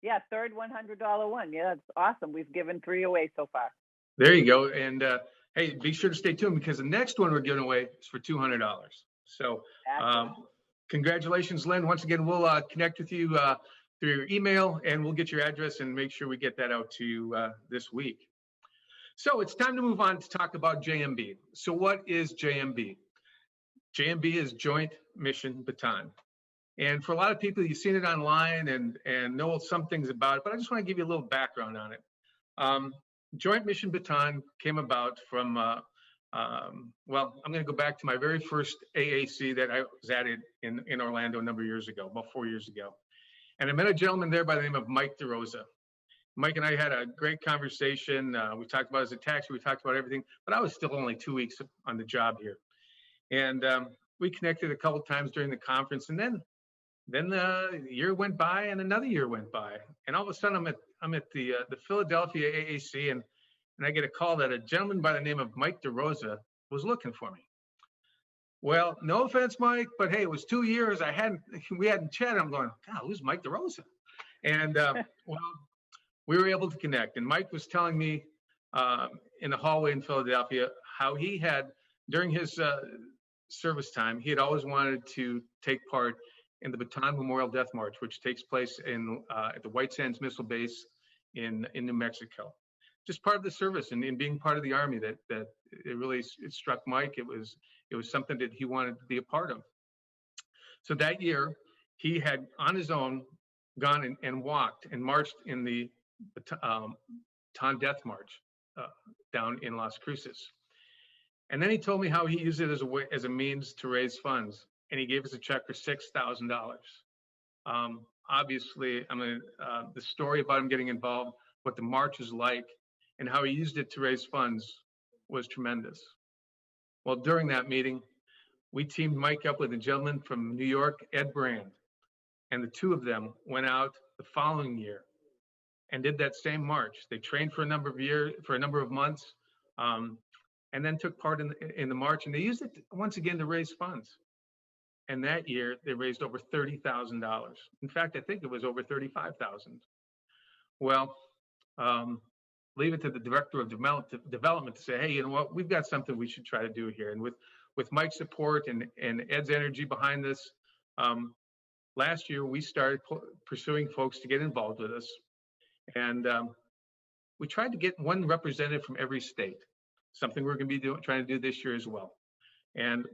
Yeah, third $100 one. Yeah, that's awesome. We've given 3 away so far. There you go. And hey, be sure to stay tuned because the next one we're giving away is for $200. So congratulations, Lynn. Once again, we'll connect with you through your email, and we'll get your address and make sure we get that out to you this week. So it's time to move on to talk about JMB. So what is JMB? JMB is Joint Mission Baton. And for a lot of people, you've seen it online and know some things about it, but I just want to give you a little background on it. Joint Mission Baton came about from, well, I'm going to go back to my very first AAC that I was at in Orlando a number of years ago, about 4 years ago. And I met a gentleman there by the name of Mike DeRosa. Mike and I had a great conversation. We talked about his Ataxia, we talked about everything, but I was still only 2 weeks on the job here. And we connected a couple of times during the conference, and then the year went by and another year went by. And all of a sudden I'm at the Philadelphia AAC, and I get a call that a gentleman by the name of Mike DeRosa was looking for me. Well, no offense, Mike, but hey, it was 2 years. We hadn't chatted. I'm going, God, who's Mike DeRosa? And well, we were able to connect. And Mike was telling me in the hallway in Philadelphia how he had, during his service time, he had always wanted to take part in the Baton Memorial Death March, which takes place at the White Sands Missile Base in New Mexico. Just part of the service and in being part of the Army that it really struck Mike. It was something that he wanted to be a part of. So that year, he had on his own gone and walked and marched in the Baton Death March down in Las Cruces. And then he told me how he used it as a means to raise funds, and he gave us a check for $6,000. Obviously, the story about him getting involved, what the march is like, and how he used it to raise funds was tremendous. Well, during that meeting, we teamed Mike up with a gentleman from New York, Ed Brand, and the two of them went out the following year and did that same march. They trained for a number of months, and then took part in the march, and they used it once again to raise funds. And that year, they raised over $30,000. In fact, I think it was over $35,000. Well, leave it to the director of development to say, hey, you know what, we've got something we should try to do here. And with Mike's support and Ed's energy behind this, last year we started pursuing folks to get involved with us. And we tried to get one representative from every state, something we're going to be trying to do this year as well. And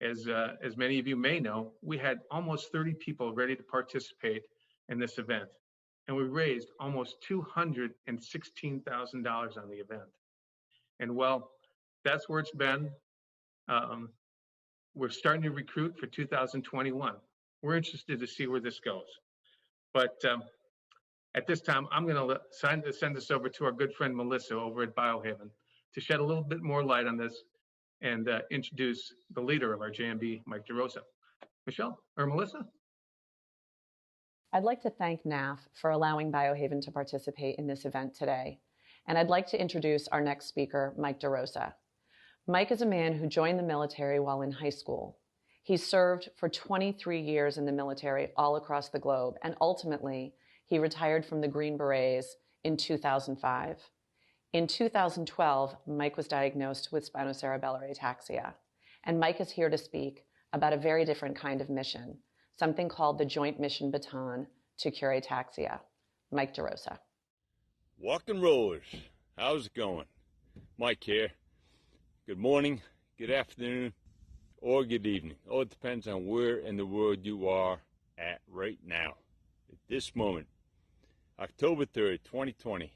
as many of you may know, we had almost 30 people ready to participate in this event. And we raised almost $216,000 on the event. And well, that's where it's been. We're starting to recruit for 2021. We're interested to see where this goes. But at this time, I'm going to send this over to our good friend Melissa over at Biohaven to shed a little bit more light on this and introduce the leader of our JMB, Mike DeRosa. Michelle or Melissa? I'd like to thank NAF for allowing Biohaven to participate in this event today. And I'd like to introduce our next speaker, Mike DeRosa. Mike is a man who joined the military while in high school. He served for 23 years in the military all across the globe, and ultimately, he retired from the Green Berets in 2005. In 2012, Mike was diagnosed with spinocerebellar ataxia, and Mike is here to speak about a very different kind of mission, something called the Joint Mission Baton to Cure Ataxia. Mike DeRosa. Walk and rollers, how's it going? Mike here. Good morning, good afternoon, or good evening. Oh, it depends on where in the world you are at right now. At this moment, October 3rd, 2020,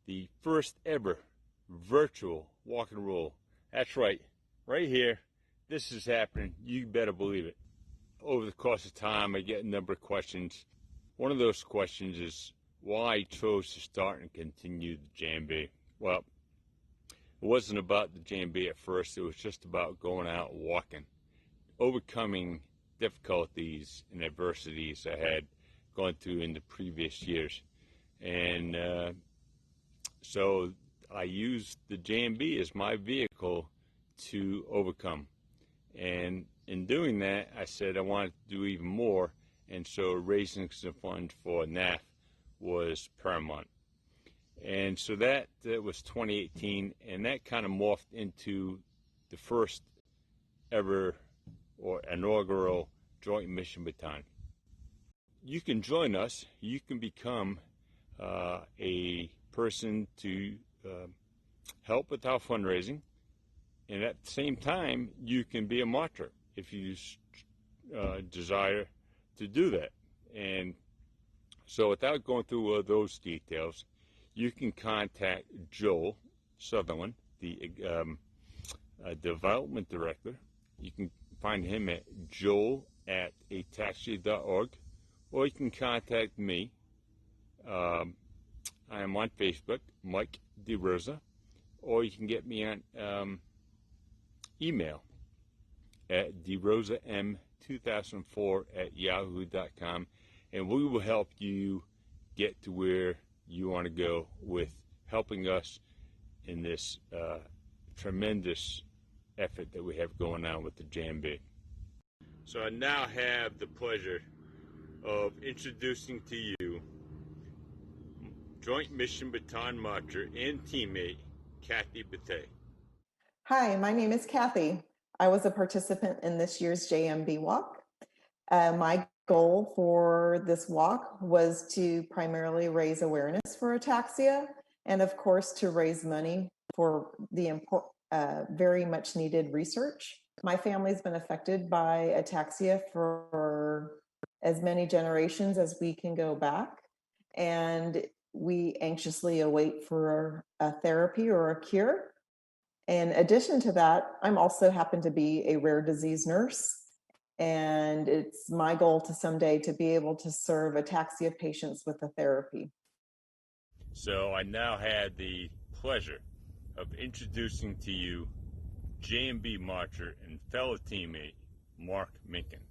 the first ever virtual walk and roll. That's right here. This is happening. You better believe it. Over the course of time, I get a number of questions. One of those questions is why I chose to start and continue the JMB. Well, it wasn't about the JMB at first. It was just about going out and walking, overcoming difficulties and adversities I had gone through in the previous years. And so I used the JMB as my vehicle to overcome. And in doing that, I said I wanted to do even more. And so raising some funds for NAF was paramount. And so that was 2018, and that kind of morphed into the first ever or inaugural Joint Mission Baton. You can join us. You can become a person to help with our fundraising, and at the same time, you can be a martyr if you desire to do that. And so without going through those details, you can contact Joel Sutherland, the development director. You can find him at joel@ataxia.org, or you can contact me. I am on Facebook, Mike DeRosa, or you can get me on email at derosam2004@yahoo.com, and we will help you get to where you want to go with helping us in this tremendous effort that we have going on with the JMB. So I now have the pleasure of introducing to you Joint Mission Baton Marcher and teammate Kathy Bate. Hi, my name is Kathy. I was a participant in this year's JMB walk. My goal for this walk was to primarily raise awareness for ataxia and, of course, to raise money for the very much needed research. My family's been affected by ataxia for as many generations as we can go back, and we anxiously await for a therapy or a cure. In addition to that, I'm also happen to be a rare disease nurse, and it's my goal to someday to be able to serve ataxia patients with a therapy. So I now had the pleasure of introducing to you JMB Marcher and fellow teammate Mark Minkin.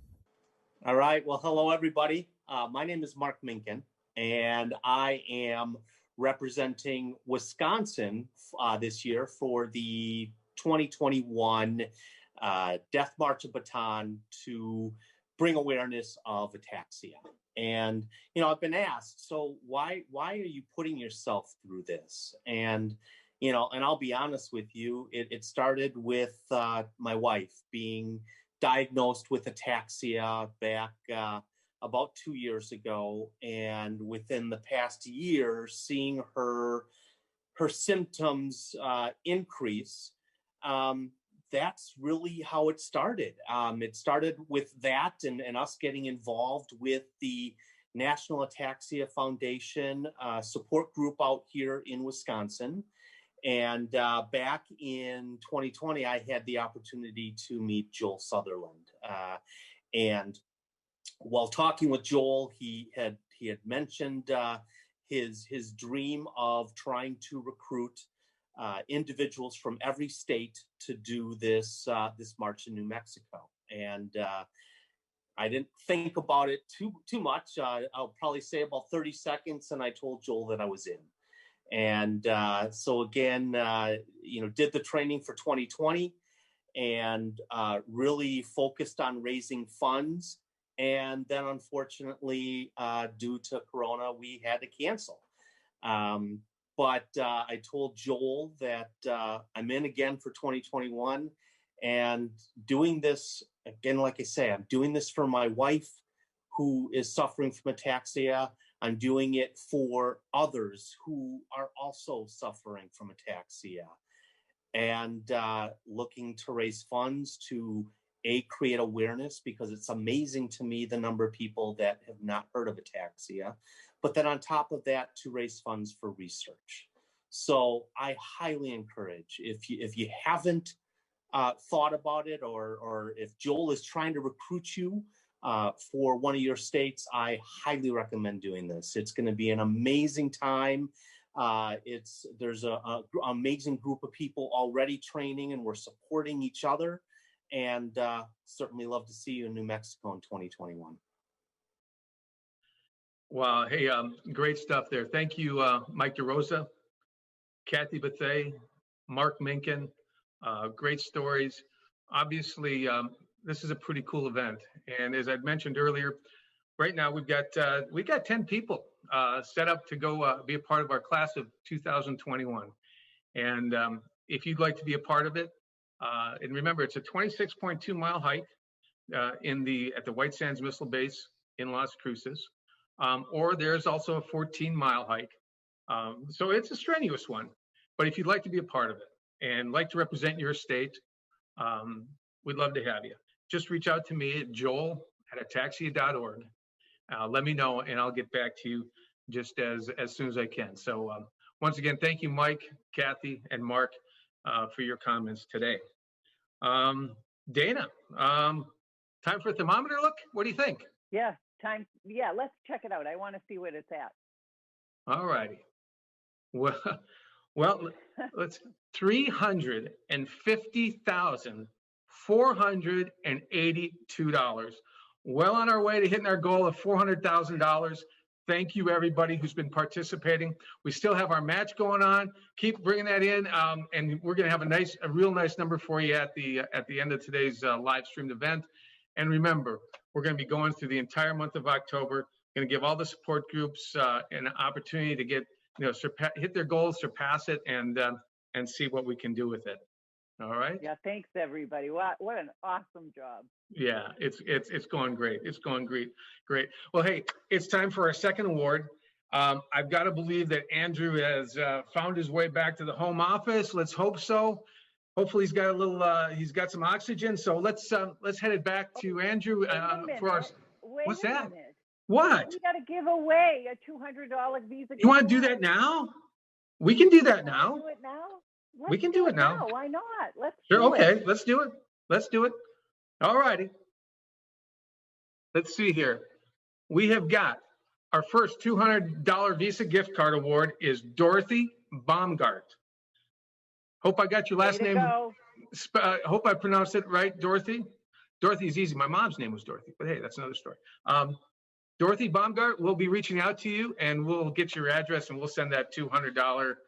All right. Well, hello, everybody. My name is Mark Minkin, and I am representing Wisconsin this year for the 2021 Death March of Baton to bring awareness of ataxia. And, you know, I've been asked, so why are you putting yourself through this? And, you know, and I'll be honest with you, it started with my wife being diagnosed with ataxia back about 2 years ago. And within the past year, seeing her symptoms increase, that's really how it started. It started with that and us getting involved with the National Ataxia Foundation support group out here in Wisconsin. And back in 2020, I had the opportunity to meet Joel Sutherland. And while talking with Joel, he had mentioned his dream of trying to recruit individuals from every state to do this march in New Mexico. And I didn't think about it too much. I'll probably say about 30 seconds, and I told Joel that I was in. And so again, you know, did the training for 2020 and really focused on raising funds. And then unfortunately, due to Corona, we had to cancel. But I told Joel that I'm in again for 2021 and doing this, again, like I say, I'm doing this for my wife who is suffering from ataxia. I'm doing it for others who are also suffering from ataxia, and looking to raise funds to create awareness, because it's amazing to me the number of people that have not heard of ataxia, but then on top of that, to raise funds for research. So I highly encourage, if you haven't thought about it, or if Joel is trying to recruit you for one of your states, I highly recommend doing this. It's going to be an amazing time. There's a amazing group of people already training, and we're supporting each other. And certainly love to see you in New Mexico in 2021. Wow. Hey, great stuff there. Thank you, Mike DeRosa, Kathy Bethay, Mark Minkin. Great stories. Obviously, this is a pretty cool event. And as I'd mentioned earlier, right now we've got 10 people set up to go be a part of our class of 2021. And if you'd like to be a part of it, and remember, it's a 26.2 mile hike at the White Sands Missile Base in Las Cruces. Or there's also a 14-mile hike. So it's a strenuous one. But if you'd like to be a part of it and like to represent your state, we'd love to have you. Just reach out to me at joel@ataxia.org. Let me know, and I'll get back to you just as soon as I can. So once again, thank you, Mike, Kathy, and Mark, for your comments today. Dana, time for a thermometer look? What do you think? Yeah, time. Yeah, let's check it out. I want to see what it's at. All righty. Well, let's $350,482. Well on our way to hitting our goal of $400,000. Thank you, everybody who's been participating. We still have our match going on. Keep bringing that in, and we're going to have a real nice number for you at the end of today's live streamed event. And remember, we're going to be going through the entire month of October. Going to give all the support groups an opportunity to get, hit their goals, surpass it, and see what we can do with it. All right. Yeah. Thanks, everybody. What an awesome job. Yeah, it's going great. It's going great. Well, hey, it's time for our second award. I've got to believe that Andrew has found his way back to the home office. Let's hope so. Hopefully he's got some oxygen. So let's head it back to Andrew for our. What's that? What? We got to give away a $200 Visa. You want to do that now? We can do that now. Do it now. We can do it now. Why not? Let's. Sure. Okay. Let's do it. All righty. Let's see here. We have got our first $200 Visa gift card award is Dorothy Baumgart. Hope I got your last name. Hope I pronounced it right, Dorothy. Dorothy is easy. My mom's name was Dorothy, but hey, that's another story. Dorothy Baumgart, we'll be reaching out to you, and we'll get your address, and we'll send that $200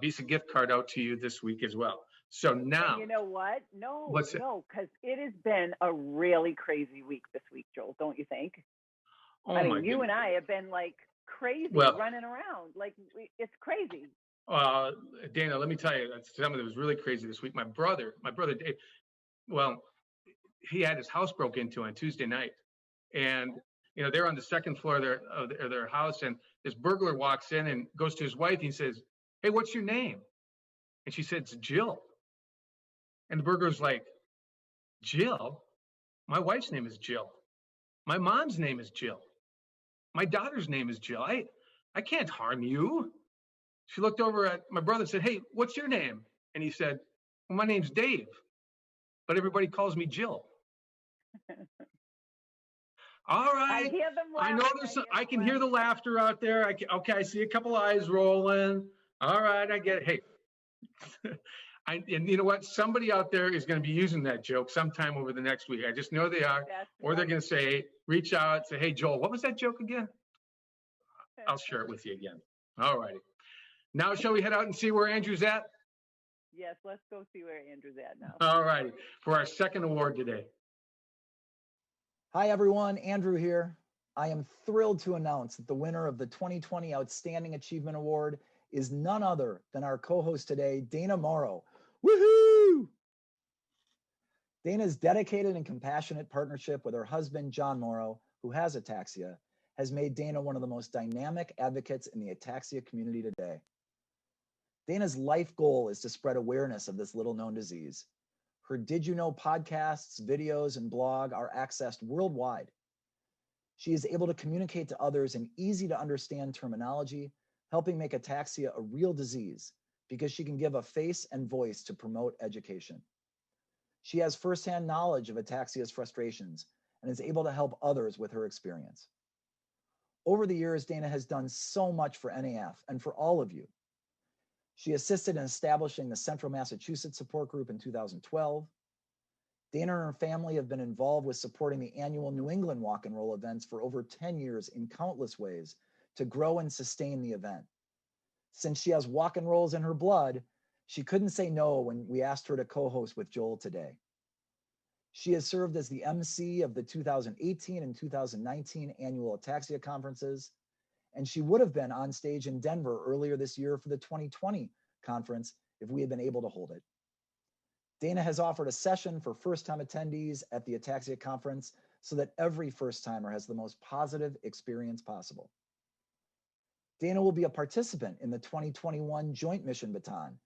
Visa gift card out to you this week as well. So now, and you know what? No, because it has been a really crazy week this week, Joel. Don't you think? Oh, I mean, you and I have been like crazy running around. Like it's crazy. Dana, let me tell you, something that was really crazy this week. My brother Dave, well, he had his house broke into on Tuesday night, and they're on the second floor of their house, and this burglar walks in and goes to his wife. And he says, "Hey, what's your name?" And she said, "It's Jill." And the burglar's like, "Jill? My wife's name is Jill. My mom's name is Jill. My daughter's name is Jill. I can't harm you." She looked over at my brother and said, "Hey, what's your name?" And he said, "Well, my name's Dave, but everybody calls me Jill." All right. I hear them laughing. I know I can hear the laughter out there. I see a couple eyes rolling. All right, I get it. Hey, and you know what? Somebody out there is going to be using that joke sometime over the next week. I just know they are. Or they're going to say, reach out, say, "Hey, Joel, what was that joke again?" I'll share it with you again. All righty. Now, shall we head out and see where Andrew's at? Yes, let's go see where Andrew's at now. All righty. For our second award today. Hi, everyone. Andrew here. I am thrilled to announce that the winner of the 2020 Outstanding Achievement Award is none other than our co-host today, Dana Morrow. Woohoo! Dana's dedicated and compassionate partnership with her husband, John Morrow, who has ataxia, has made Dana one of the most dynamic advocates in the ataxia community today. Dana's life goal is to spread awareness of this little-known disease. Her Did You Know podcasts, videos, and blog are accessed worldwide. She is able to communicate to others in easy-to-understand terminology, helping make ataxia a real disease because she can give a face and voice to promote education. She has firsthand knowledge of ataxia's frustrations and is able to help others with her experience. Over the years, Dana has done so much for NAF and for all of you. She assisted in establishing the Central Massachusetts Support Group in 2012. Dana and her family have been involved with supporting the annual New England Walk and Roll events for over 10 years in countless ways to grow and sustain the event. Since she has walk and rolls in her blood, she couldn't say no when we asked her to co-host with Joel today. She has served as the MC of the 2018 and 2019 annual Ataxia conferences, and she would have been on stage in Denver earlier this year for the 2020 conference if we had been able to hold it. Dana has offered a session for first-time attendees at the Ataxia conference so that every first-timer has the most positive experience possible. Dana will be a participant in the 2021 Joint Mission Baton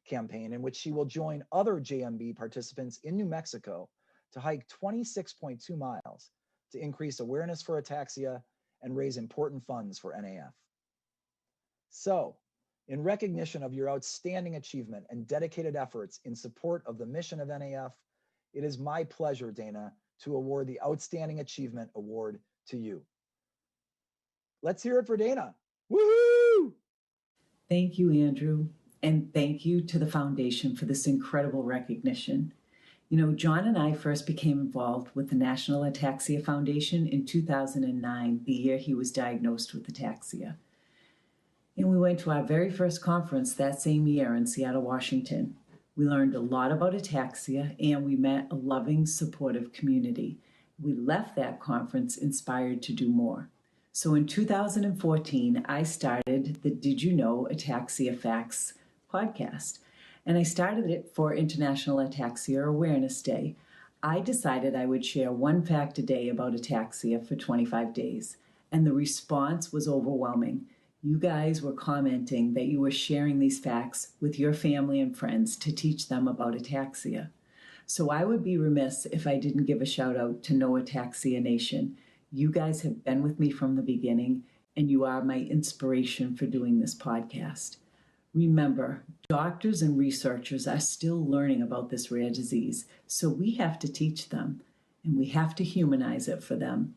campaign, in which she will join other JMB participants in New Mexico to hike 26.2 miles to increase awareness for ataxia and raise important funds for NAF. So, in recognition of your outstanding achievement and dedicated efforts in support of the mission of NAF, it is my pleasure, Dana, to award the Outstanding Achievement Award to you. Let's hear it for Dana. Woohoo! Thank you, Andrew, and thank you to the foundation for this incredible recognition. You know, John and I first became involved with the National Ataxia Foundation in 2009, the year he was diagnosed with ataxia. And we went to our very first conference that same year in Seattle, Washington. We learned a lot about ataxia, and we met a loving, supportive community. We left that conference inspired to do more. So in 2014, I started the Did You Know Ataxia Facts podcast. And I started it for International Ataxia Awareness Day. I decided I would share one fact a day about ataxia for 25 days. And the response was overwhelming. You guys were commenting that you were sharing these facts with your family and friends to teach them about ataxia. So I would be remiss if I didn't give a shout out to No Ataxia Nation. You guys have been with me from the beginning, and you are my inspiration for doing this podcast. Remember, doctors and researchers are still learning about this rare disease, so we have to teach them, and we have to humanize it for them.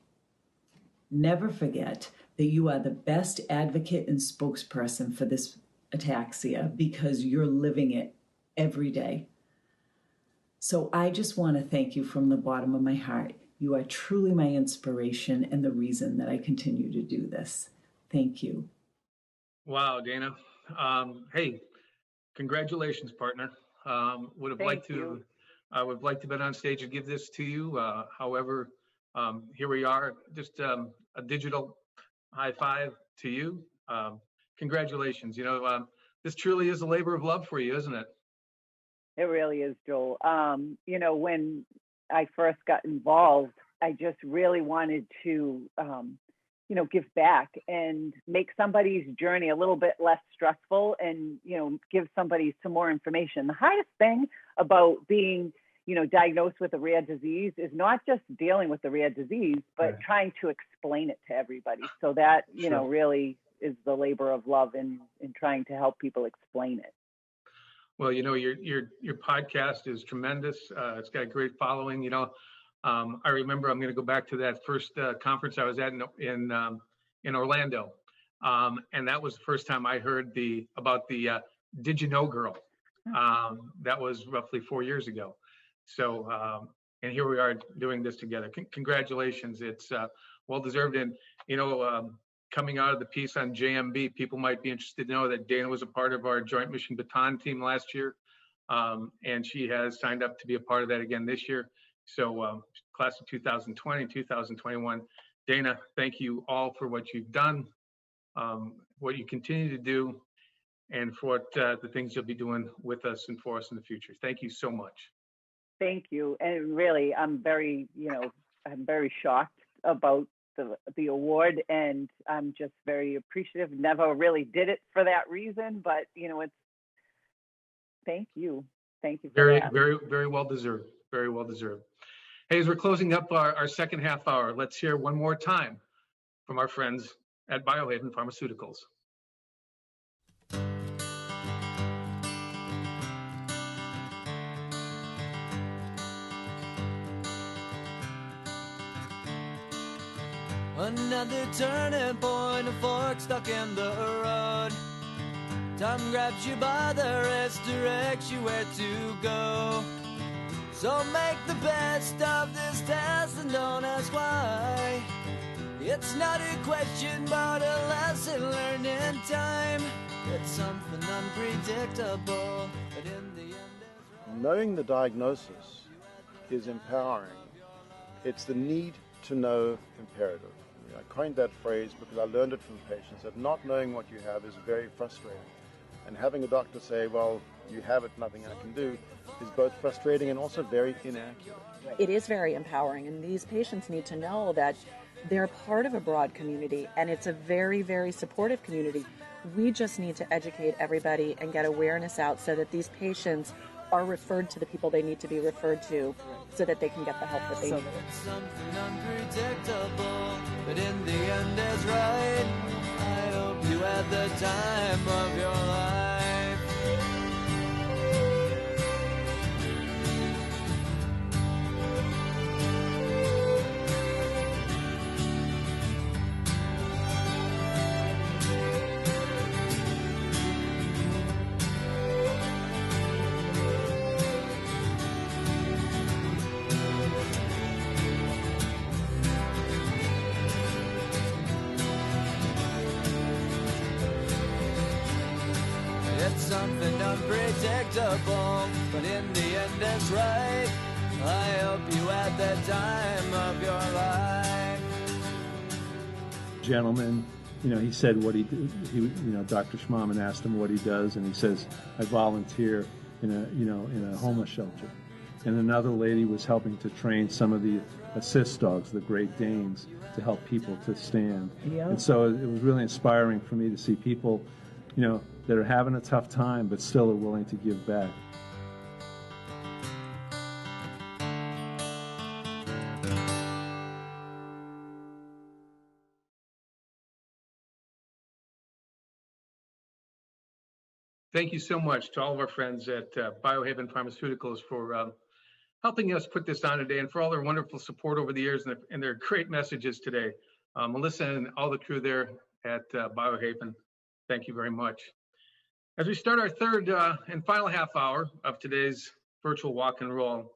Never forget that you are the best advocate and spokesperson for this ataxia because you're living it every day. So I just want to thank you from the bottom of my heart. You are truly my inspiration and the reason that I continue to do this. Thank you. Wow, Dana. Hey, congratulations, partner. Would have liked to. I would have liked to have been on stage and give this to you. However, here we are. Just a digital high five to you. Congratulations. You know, this truly is a labor of love for you, isn't it? It really is, Joel. You know, when I first got involved, I just really wanted to, you know, give back and make somebody's journey a little bit less stressful and, you know, give somebody some more information. The hardest thing about being, you know, diagnosed with a rare disease is not just dealing with the rare disease, but trying to explain it to everybody. So that, you know, really is the labor of love in trying to help people explain it. Well, you know, your podcast is tremendous. It's got a great following. You know, I remember, I'm going to go back to that first conference I was at in Orlando, and that was the first time I heard about the Did You Know Girl. That was roughly 4 years ago. So, and here we are doing this together. Congratulations! It's well deserved. And you know, coming out of the piece on JMB, people might be interested to know that Dana was a part of our Joint Mission Baton team last year, and she has signed up to be a part of that again this year. So class of 2020, 2021, Dana, thank you all for what you've done, what you continue to do, and for what, the things you'll be doing with us and for us in the future. Thank you so much. Thank you. And really, I'm very, you know, I'm very shocked about the award, and I'm just very appreciative. Never really did it for that reason, but you know, it's, thank you. Thank you for that. Very well deserved. Very well deserved. Hey, as we're closing up our second half hour, let's hear one more time from our friends at Biohaven Pharmaceuticals. Another turning point, a fork stuck in the road. Time grabs you by the wrist, directs you where to go. So make the best of this test and don't ask why. It's not a question, but a lesson learned in time. It's something unpredictable, but in the end... Knowing the diagnosis is empowering. It's the need to know imperative. I coined that phrase because I learned it from patients, that not knowing what you have is very frustrating. And having a doctor say, well, you have it, nothing I can do, is both frustrating and also very inaccurate. It is very empowering, and these patients need to know that they're part of a broad community, and it's a very, very supportive community. We just need to educate everybody and get awareness out so that these patients are referred to the people they need to be referred to so that they can get the help that they need. It's something unpredictable, but in the end is right. I hope you had the time of your life. It's something unpredictable, but in the end it's right. I hope you had the time of your life. Gentleman, he said what he did. Dr. Schmahmann asked him what he does, and he says, I volunteer in a homeless shelter. And another lady was helping to train some of the assist dogs, the Great Danes, to help people to stand. Yeah. And so it was really inspiring for me to see people, that are having a tough time, but still are willing to give back. Thank you so much to all of our friends at Biohaven Pharmaceuticals for helping us put this on today, and for all their wonderful support over the years and their great messages today. Melissa and all the crew there at Biohaven, thank you very much. As we start our third and final half hour of today's virtual walk and roll,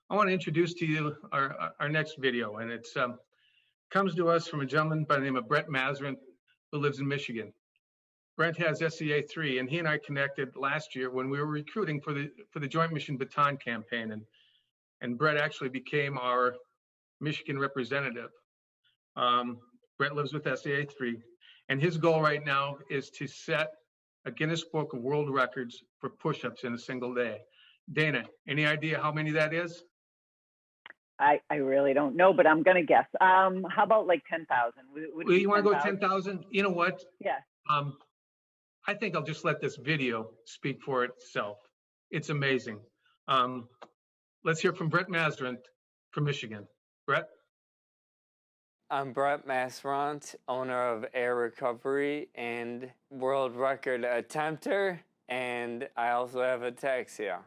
I want to introduce to you our next video, and it comes to us from a gentleman by the name of Brett Mazarin, who lives in Michigan. Brent has SCA3, and he and I connected last year when we were recruiting for the Joint Mission Baton campaign, and Brett actually became our Michigan representative. Brett lives with SCA3, and his goal right now is to set a Guinness Book of World Records for push-ups in a single day. Dana, any idea how many that is? I really don't know, but I'm going to guess. How about like 10,000? Well, you want to go 10,000? You know what? Yeah. I think I'll just let this video speak for itself. It's amazing. Let's hear from Brett Mazarin from Michigan. Brett? I'm Brett Massront, owner of Air Recovery and world record attempter, and I also have ataxia.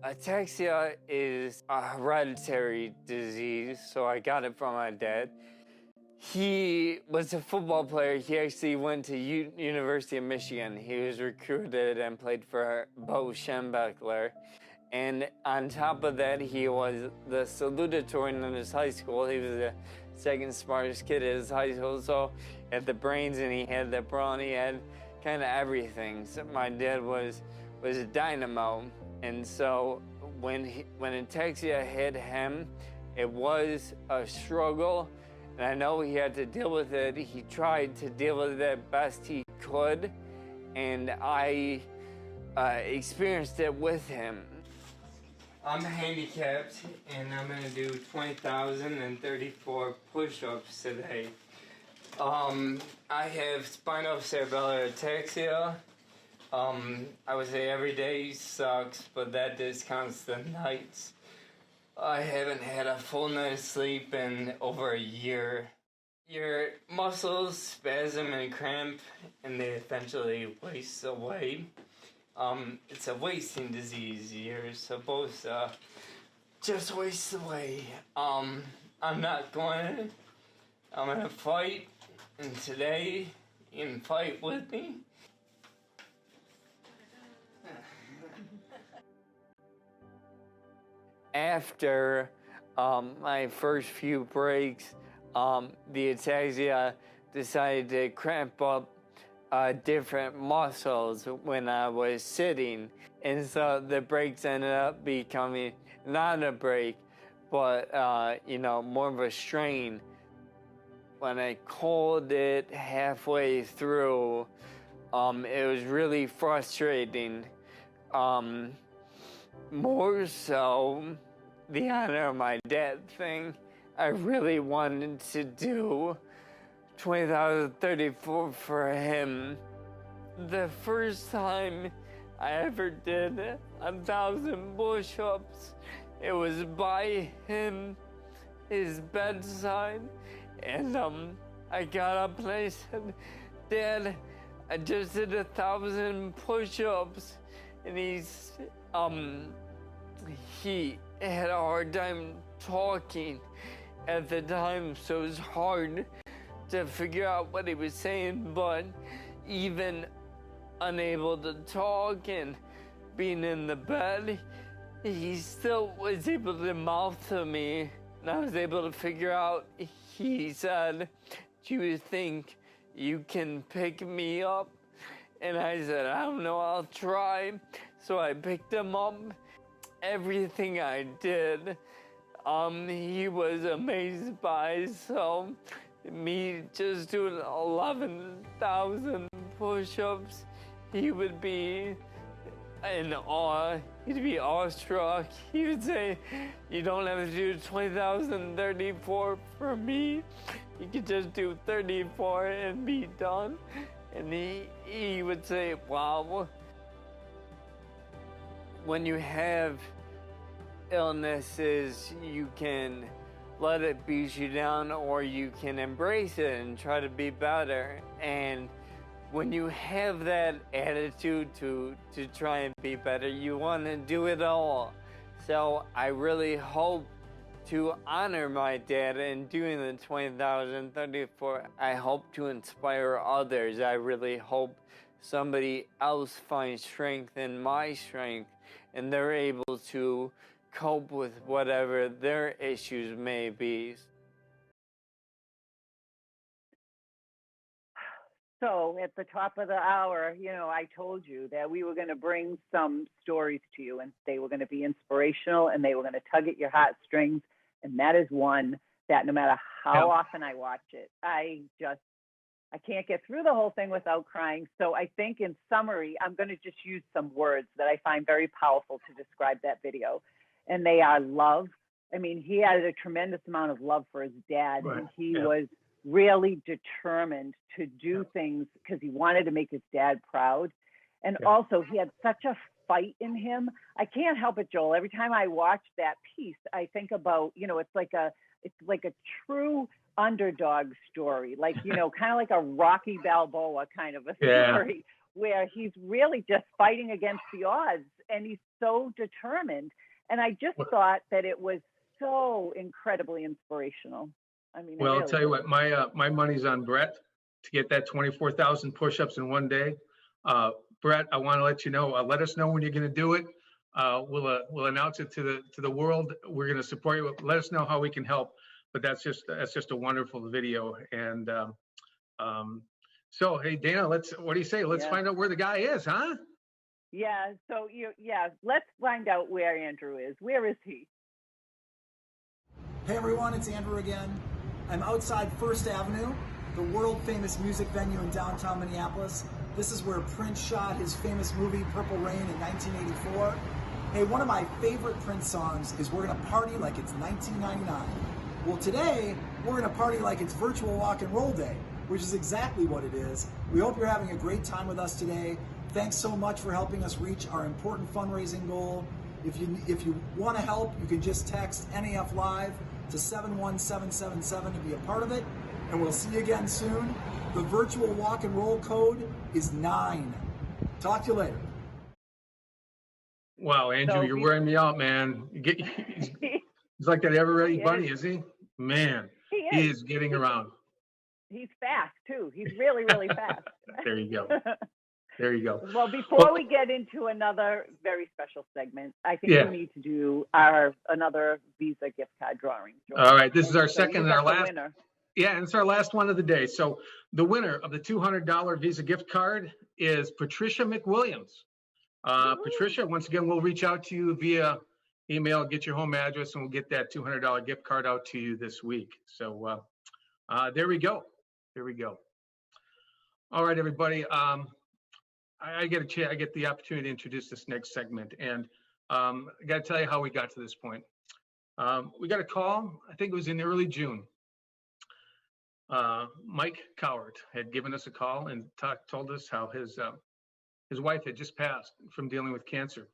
Ataxia is a hereditary disease, so I got it from my dad. He was a football player. He actually went to University of Michigan. He was recruited and played for Bo Schembechler. And on top of that, he was the salutatorian in his high school. He was the second smartest kid at his high school. So he had the brains and he had the brawn. He had kind of everything. So my dad was a dynamo. And so when ataxia hit him, it was a struggle. And I know he had to deal with it. He tried to deal with it best he could. And I experienced it with him. I'm handicapped, and I'm going to do 20,034 push-ups today. I have spinocerebellar ataxia. I would say every day sucks, but that discounts the nights. I haven't had a full night of sleep in over a year. Your muscles spasm and cramp, and they eventually waste away. It's a wasting disease. You're supposed to just waste away. I'm not going I'm gonna fight, and today you can fight with me. After my first few breaks, the ataxia decided to cramp up different muscles when I was sitting. And so the breaks ended up becoming not a break, but, more of a strain. When I called it halfway through, it was really frustrating. More so, the honor of my dad thing. I really wanted to do 20,034 for him. The first time I ever did 1,000 push-ups, it was by him, his bedside, and I got up and I said, "Dad, I just did 1,000 push-ups," and he had a hard time talking at the time, so it was hard to figure out what he was saying, but even unable to talk and being in the bed, he still was able to mouth to me, and I was able to figure out. He said, "Do you think you can pick me up?" And I said, "I don't know, I'll try." So I picked him up. Everything I did, he was amazed by. So me just doing 11,000 push-ups, he would be in awe. He'd be awestruck. He would say, "You don't have to do 20,034 for me. You could just do 34 and be done." And he would say, "Wow." When you have illnesses, you can let it beat you down, or you can embrace it and try to be better. And when you have that attitude to try and be better, you want to do it all. So I really hope to honor my dad in doing the 20,034. I hope to inspire others. I really hope somebody else finds strength in my strength, and they're able to cope with whatever their issues may be. So at the top of the hour, I told you that we were going to bring some stories to you, and they were going to be inspirational, and they were going to tug at your heartstrings. And that is one that no matter how often I watch it, I can't get through the whole thing without crying. So I think in summary, I'm going to just use some words that I find very powerful to describe that video. And they are love. I mean, he had a tremendous amount of love for his dad, Right. and he was really determined to do things because he wanted to make his dad proud. And also he had such a fight in him. I can't help it, Joel. Every time I watch that piece, I think about, it's like a true underdog story, like, kind of like a Rocky Balboa kind of a story where he's really just fighting against the odds, and he's so determined. And I just thought that it was so incredibly inspirational. I mean, Well, really I'll tell you what, my money's on Brett to get that 24,000 push-ups in one day. Brett, I want to let you know. Let us know when you're going to do it. We'll announce it to the world. We're going to support you. Let us know how we can help. But that's just a wonderful video. And so, hey, Dana, what do you say? Let's find out where the guy is, huh? Yeah. So let's find out where Andrew is. Where is he? Hey everyone, it's Andrew again. I'm outside First Avenue, the world-famous music venue in downtown Minneapolis. This is where Prince shot his famous movie Purple Rain in 1984. Hey, one of my favorite Prince songs is "We're Gonna Party Like It's 1999. Well, today, we're gonna party like it's Virtual Rock and Roll Day, which is exactly what it is. We hope you're having a great time with us today. Thanks so much for helping us reach our important fundraising goal. If you want to help, you can just text NAF Live to 71777 to be a part of it, and we'll see you again soon. The virtual walk and roll code is 9. Talk to you later. Wow, Andrew, you're wearing me out, man. He's like that ever-ready bunny, is he? Man, he is getting around. He's fast too. He's really, really fast. There you go. There you go. Well, before we get into another very special segment, I think Yeah. we need to do another Visa gift card drawing. All right, this is our So second you and our got the last. winner. Yeah, and it's our last one of the day. So the winner of the $200 Visa gift card is Patricia McWilliams. Patricia, once again, we'll reach out to you via email, get your home address, and we'll get that $200 gift card out to you this week. So there we go. There we go. All right, everybody. I get the opportunity to introduce this next segment, and I got to tell you how we got to this point. We got a call. I think it was in early June. Mike Cowart had given us a call and told us how his wife had just passed from dealing with cancer,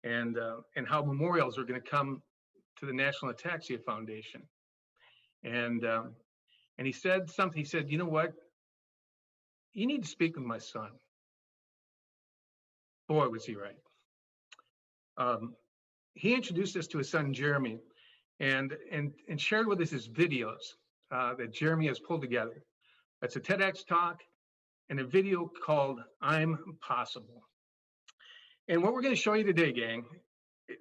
and how memorials are going to come to the National Ataxia Foundation. And he said something. He said, "You know what? You need to speak with my son." Boy, was he right. He introduced us to his son, Jeremy, and shared with us his videos that Jeremy has pulled together. That's a TEDx talk and a video called "I'm Possible." And what we're going to show you today, gang,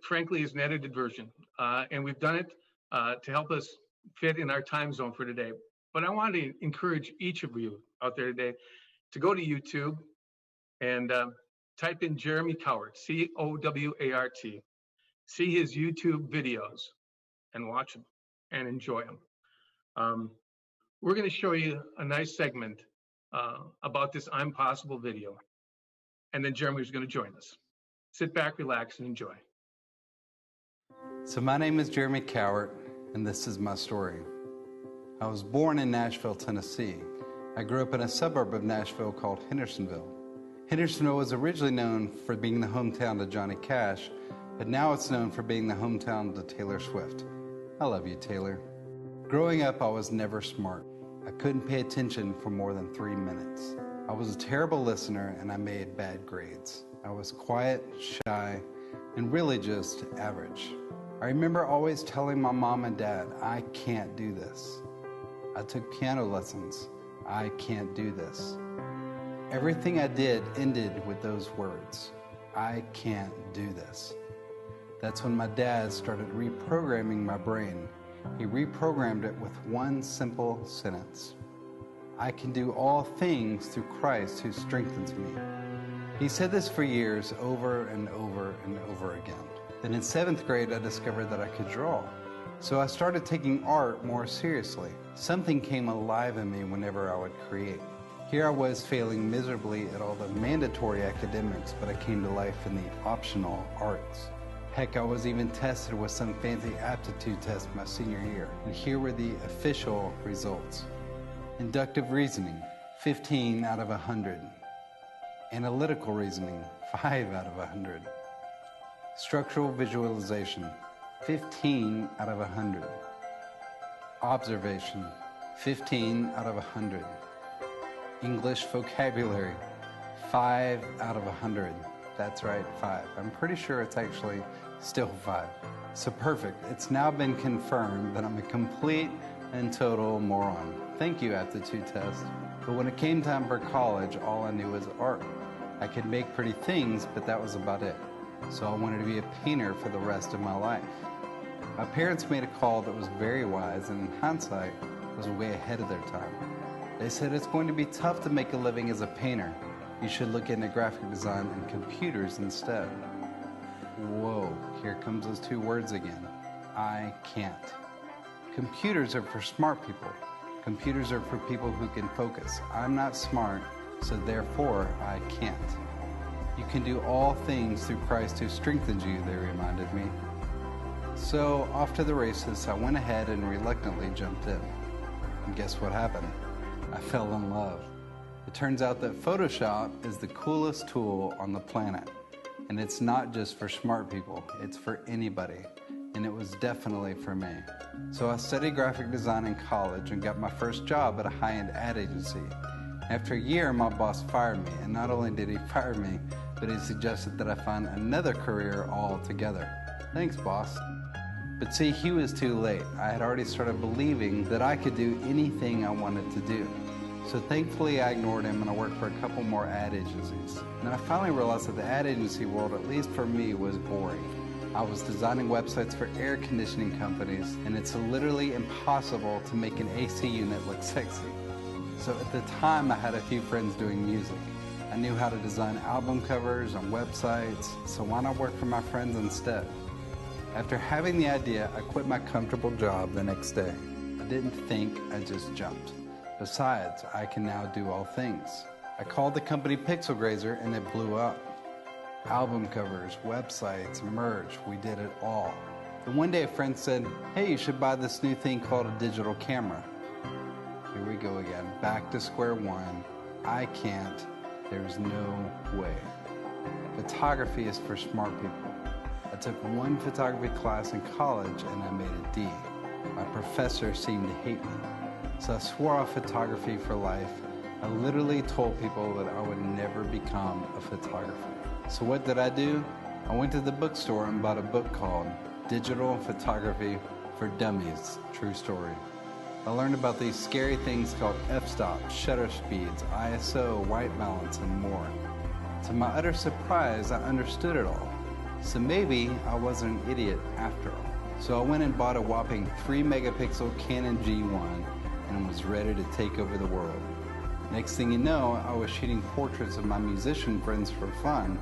frankly, is an edited version. And we've done it to help us fit in our time zone for today. But I want to encourage each of you out there today to go to YouTube and type in Jeremy Cowart, C-O-W-A-R-T. See his YouTube videos and watch them and enjoy them. We're going to show you a nice segment about this "I'm Possible" video. And then Jeremy's going to join us. Sit back, relax, and enjoy. So my name is Jeremy Cowart, and this is my story. I was born in Nashville, Tennessee. I grew up in a suburb of Nashville called Hendersonville. Hendersonville was originally known for being the hometown to Johnny Cash, but now it's known for being the hometown to Taylor Swift. I love you, Taylor. Growing up, I was never smart. I couldn't pay attention for more than 3 minutes. I was a terrible listener, and I made bad grades. I was quiet, shy, and really just average. I remember always telling my mom and dad, "I can't do this." I took piano lessons. "I can't do this." Everything I did ended with those words, "I can't do this." That's when my dad started reprogramming my brain. He reprogrammed it with one simple sentence: "I can do all things through Christ who strengthens me." He said this for years, over and over and over again. Then in 7th grade, I discovered that I could draw. So I started taking art more seriously. Something came alive in me whenever I would create. Here I was failing miserably at all the mandatory academics, but I came to life in the optional arts. Heck, I was even tested with some fancy aptitude test my senior year. And here were the official results. Inductive reasoning, 15 out of 100. Analytical reasoning, 5 out of 100. Structural visualization, 15 out of 100. Observation, 15 out of 100. English vocabulary, 5 out of 100. That's right, 5. I'm pretty sure it's actually still 5. So perfect. It's now been confirmed that I'm a complete and total moron. Thank you, aptitude test. But when it came time for college, all I knew was art. I could make pretty things, but that was about it. So I wanted to be a painter for the rest of my life. My parents made a call that was very wise, and in hindsight, was way ahead of their time. They said it's going to be tough to make a living as a painter. You should look into graphic design and computers instead. Whoa, here comes those 2 words again. I can't. Computers are for smart people. Computers are for people who can focus. I'm not smart, so therefore I can't. You can do all things through Christ who strengthens you, they reminded me. So off to the races, I went ahead and reluctantly jumped in. And guess what happened? I fell in love. It turns out that Photoshop is the coolest tool on the planet. And it's not just for smart people, it's for anybody. And it was definitely for me. So I studied graphic design in college and got my first job at a high-end ad agency. After a year, my boss fired me, and not only did he fire me, but he suggested that I find another career altogether. Thanks, boss. But see, he was too late. I had already started believing that I could do anything I wanted to do. So thankfully I ignored him and I worked for a couple more ad agencies. And I finally realized that the ad agency world, at least for me, was boring. I was designing websites for air conditioning companies, and it's literally impossible to make an AC unit look sexy. So at the time I had a few friends doing music. I knew how to design album covers and websites, so why not work for my friends instead? After having the idea, I quit my comfortable job the next day. I didn't think, I just jumped. Besides, I can now do all things. I called the company Pixel Grazer and it blew up. Album covers, websites, merch, we did it all. And one day a friend said, hey, you should buy this new thing called a digital camera. Here we go again, back to square one. I can't, there's no way. Photography is for smart people. I took one photography class in college and I made a D. My professor seemed to hate me. So I swore off photography for life. I literally told people that I would never become a photographer. So what did I do? I went to the bookstore and bought a book called Digital Photography for Dummies, True Story. I learned about these scary things called f-stop, shutter speeds, ISO, white balance, and more. To my utter surprise, I understood it all. So maybe I wasn't an idiot after all. So I went and bought a whopping 3 megapixel Canon G1 and was ready to take over the world. Next thing you know, I was shooting portraits of my musician friends for fun,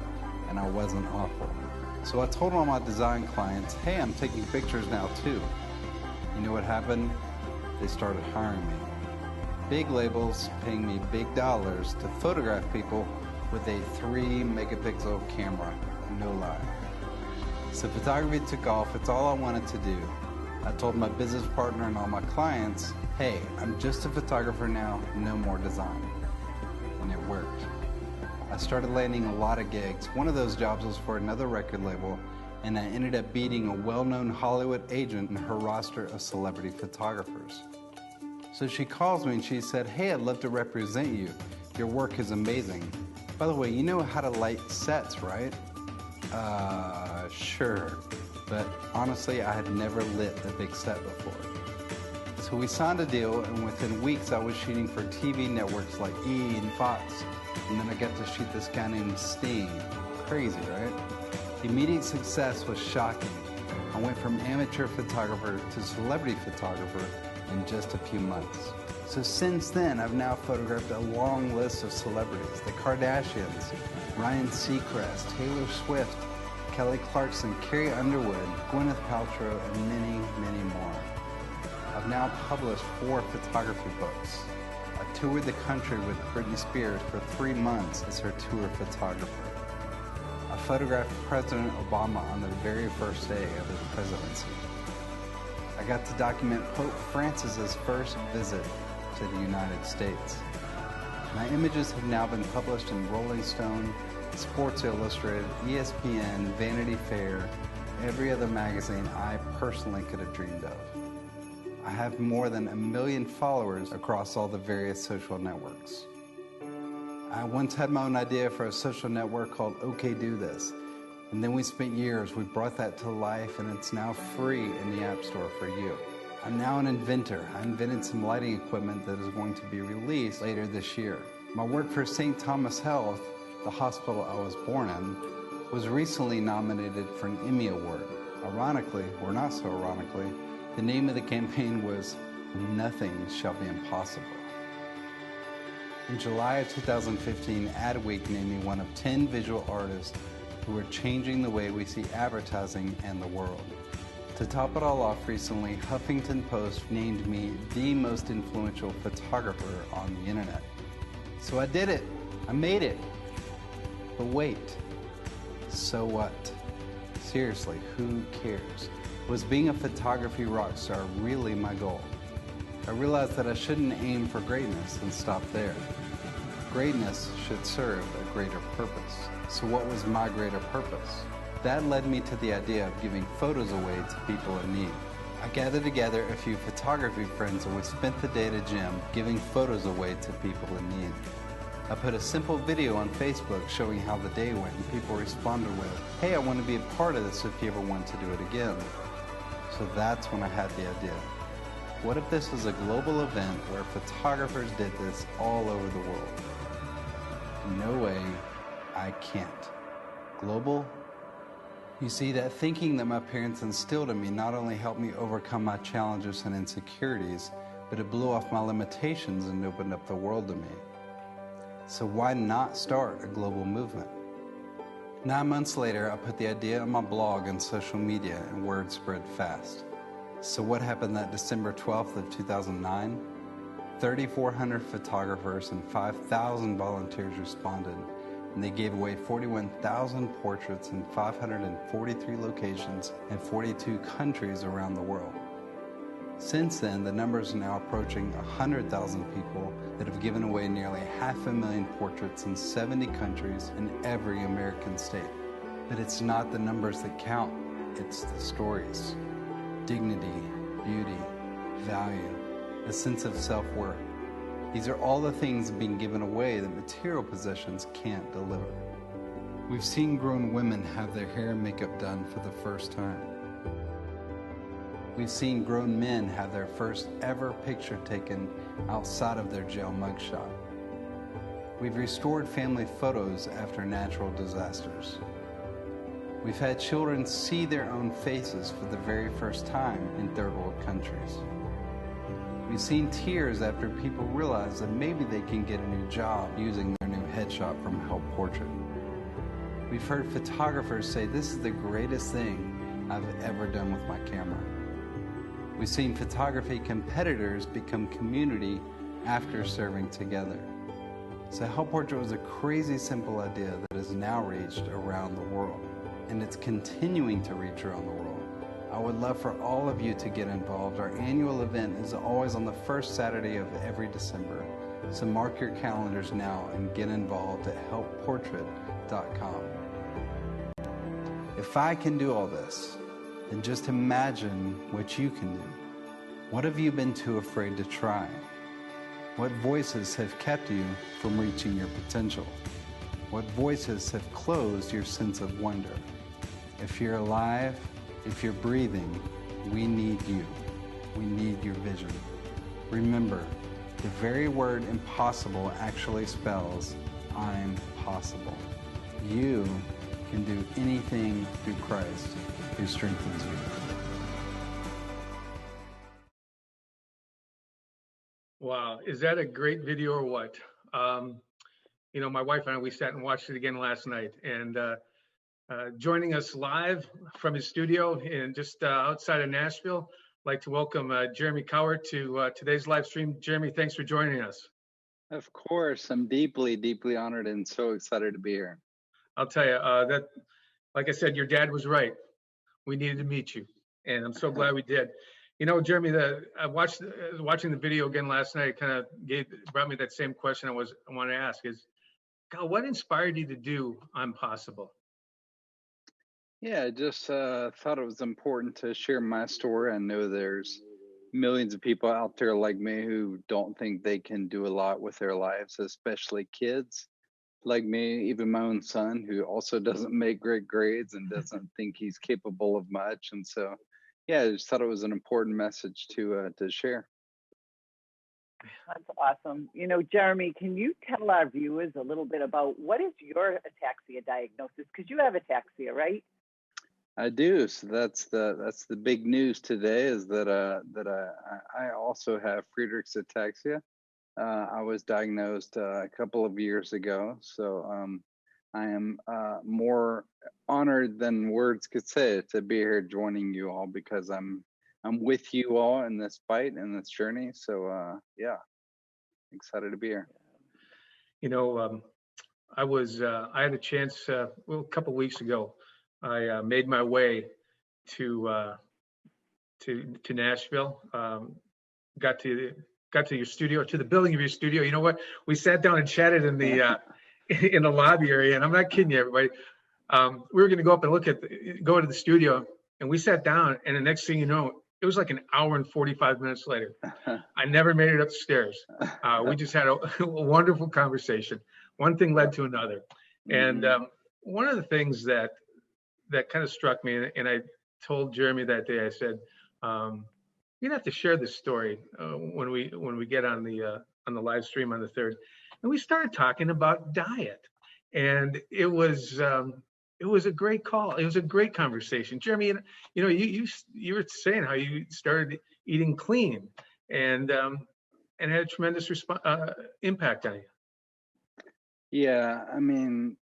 and I wasn't awful. So I told all my design clients, hey, I'm taking pictures now too. You know what happened? They started hiring me. Big labels paying me big dollars to photograph people with a 3 megapixel camera, no lie. So photography took off, it's all I wanted to do. I told my business partner and all my clients, hey, I'm just a photographer now, no more design. And it worked. I started landing a lot of gigs. One of those jobs was for another record label, and I ended up beating a well-known Hollywood agent in her roster of celebrity photographers. So she calls me and she said, hey, I'd love to represent you. Your work is amazing. By the way, you know how to light sets, right? Sure. But honestly, I had never lit a big set before. So we signed a deal, and within weeks I was shooting for TV networks like E! and Fox. And then I got to shoot this guy named Sting. Crazy, right? The immediate success was shocking. I went from amateur photographer to celebrity photographer in just a few months. So since then, I've now photographed a long list of celebrities. The Kardashians, Ryan Seacrest, Taylor Swift, Kelly Clarkson, Carrie Underwood, Gwyneth Paltrow, and many, many more. I've now published 4 photography books. I toured the country with Britney Spears for 3 months as her tour photographer. I photographed President Obama on the very first day of his presidency. I got to document Pope Francis's first visit to the United States. My images have now been published in Rolling Stone, Sports Illustrated, ESPN, Vanity Fair, every other magazine I personally could have dreamed of. I have more than 1 million followers across all the various social networks. I once had my own idea for a social network called OK Do This, and then we spent years, we brought that to life, and it's now free in the App Store for you. I'm now an inventor. I invented some lighting equipment that is going to be released later this year. My work for St. Thomas Health, the hospital I was born in, was recently nominated for an Emmy Award. Ironically, or not so ironically, the name of the campaign was Nothing Shall Be Impossible. In July of 2015, Adweek named me one of 10 visual artists who are changing the way we see advertising and the world. To top it all off, recently, Huffington Post named me the most influential photographer on the internet. So I did it. I made it. But wait, so what? Seriously, who cares? Was being a photography rock star really my goal? I realized that I shouldn't aim for greatness and stop there. Greatness should serve a greater purpose. So what was my greater purpose? That led me to the idea of giving photos away to people in need. I gathered together a few photography friends and we spent the day at a gym giving photos away to people in need. I put a simple video on Facebook showing how the day went, and people responded with, hey, I want to be a part of this if you ever want to do it again. So So that's when I had the idea. What if this was a global event where photographers did this all over the world? No way, I can't. Global? You see, that thinking that my parents instilled in me not only helped me overcome my challenges and insecurities, but it blew off my limitations and opened up the world to me. So why not start a global movement? 9 months later, I put the idea on my blog and social media, and word spread fast. So what happened that December 12th of 2009? 3,400 photographers and 5,000 volunteers responded, and they gave away 41,000 portraits in 543 locations and 42 countries around the world. Since then, the number is now approaching 100,000 people that have given away nearly 500,000 portraits in 70 countries in every American state. But it's not the numbers that count, it's the stories. Dignity, beauty, value, a sense of self-worth. These are all the things being given away that material possessions can't deliver. We've seen grown women have their hair and makeup done for the first time. We've seen grown men have their first ever picture taken outside of their jail mugshot. We've restored family photos after natural disasters. We've had children see their own faces for the very first time in third world countries. We've seen tears after people realize that maybe they can get a new job using their new headshot from Help Portrait. We've heard photographers say, "This is the greatest thing I've ever done with my camera." We've seen photography competitors become community after serving together. So Help Portrait was a crazy simple idea that has now reached around the world, and it's continuing to reach around the world. I would love for all of you to get involved. Our annual event is always on the first Saturday of every December, so mark your calendars now and get involved at helpportrait.com. If I can do all this, then just imagine what you can do. What have you been too afraid to try? What voices have kept you from reaching your potential? What voices have closed your sense of wonder? If you're alive, if you're breathing, we need you. We need your vision. Remember, the very word impossible actually spells I'm possible. You can do anything through Christ who strengthens you. Wow, is that a great video or what? You know, my wife and I, we sat and watched it again last night, and joining us live from his studio in just outside of Nashville, I'd like to welcome Jeremy Cowart to today's live stream. Jeremy, thanks for joining us. Of course, I'm deeply, deeply honored and so excited to be here. I'll tell you that, like I said, your dad was right. We needed to meet you, and I'm so glad we did. You know, Jeremy, I watching the video again last night. It kind of brought me that same question I want to ask: is, God, what inspired you to do I'm Possible? Yeah, I just thought it was important to share my story. I know there's millions of people out there like me who don't think they can do a lot with their lives, especially kids like me, even my own son, who also doesn't make great grades and doesn't think he's capable of much. And so, yeah, I just thought it was an important message to share. That's awesome. You know, Jeremy, can you tell our viewers a little bit about what is your ataxia diagnosis? Because you have ataxia, right? I do. So that's the big news today, is that I also have Friedreich's ataxia. I was diagnosed a couple of years ago, so I am more honored than words could say to be here joining you all, because I'm with you all in this fight and this journey. So yeah, excited to be here. You know, I had a chance a couple weeks ago. I made my way to Nashville. Got to your studio, to the building of your studio. You know what? We sat down and chatted in the in the lobby area, and I'm not kidding you, everybody. We were going to go up and go to the studio, and we sat down, and the next thing you know, it was like an hour and 45 minutes later. I never made it up the stairs. We just had a wonderful conversation. One thing led to another, and one of the things that kind of struck me, and I told Jeremy that day, I said, You're gonna have to share this story when we get on the live stream on the 3rd. And we started talking about diet, and it was a great call. It was a great conversation, Jeremy. And you were saying how you started eating clean, and had a tremendous impact on you. Yeah, I mean,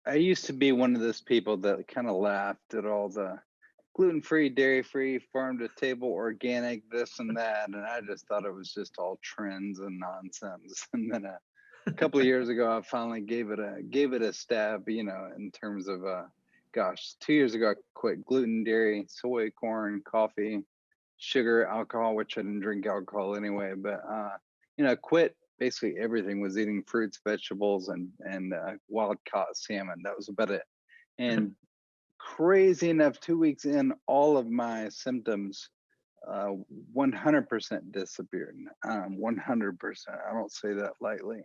I used to be one of those people that kind of laughed at all the gluten-free, dairy-free, farm-to-table, organic, this and that, and I just thought it was just all trends and nonsense. And then a couple of years ago, I finally gave it a stab, in terms of 2 years ago, I quit gluten, dairy, soy, corn, coffee, sugar, alcohol, which I didn't drink alcohol anyway, but I quit basically everything. Was eating fruits, vegetables, and wild caught salmon. That was about it. And crazy enough, 2 weeks in, all of my symptoms 100% disappeared. 100%. I don't say that lightly,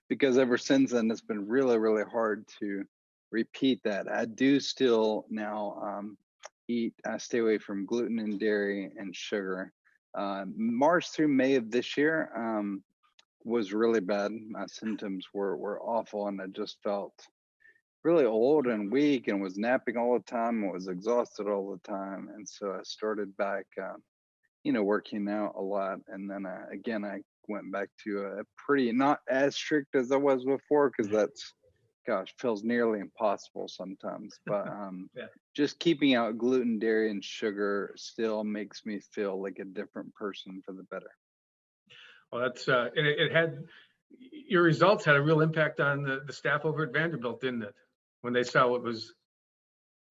because ever since then, it's been really, really hard to repeat that. I do still now I stay away from gluten and dairy and sugar. March through May of this year was really bad. My symptoms were awful, and I just felt really old and weak, and was napping all the time, and was exhausted all the time. And so I started back, working out a lot. And then again, I went back to a pretty, not as strict as I was before, because that's, feels nearly impossible sometimes. But just keeping out gluten, dairy, and sugar still makes me feel like a different person for the better. Well, that's and it had, your results had a real impact on the staff over at Vanderbilt, didn't it? When they saw what was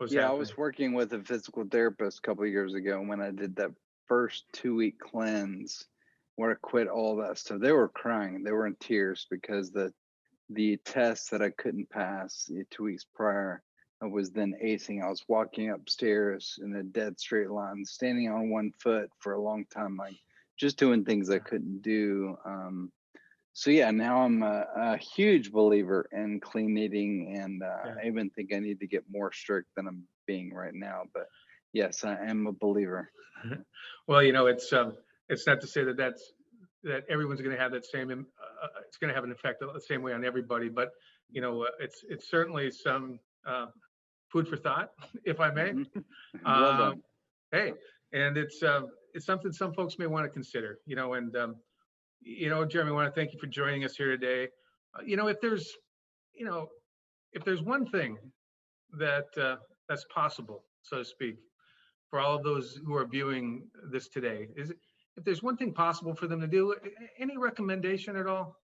yeah, happening. I was working with a physical therapist a couple of years ago when I did that first 2-week cleanse where I quit all that stuff. They were crying. They were in tears because the tests that I couldn't pass 2 weeks prior, I was then acing. I was walking upstairs in a dead straight line, standing on one foot for a long time, like just doing things I couldn't do. So yeah, now I'm a huge believer in clean eating, and I even think I need to get more strict than I'm being right now. But yes, I am a believer. Well, it's not to say that everyone's going to have that same. It's going to have an effect the same way on everybody, but it's certainly some food for thought, if I may. Well done. Hey, and it's something some folks may want to consider. Jeremy, I want to thank you for joining us here today. If there's one thing that's possible, so to speak, for all of those who are viewing this today, if there's one thing possible for them to do, any recommendation at all?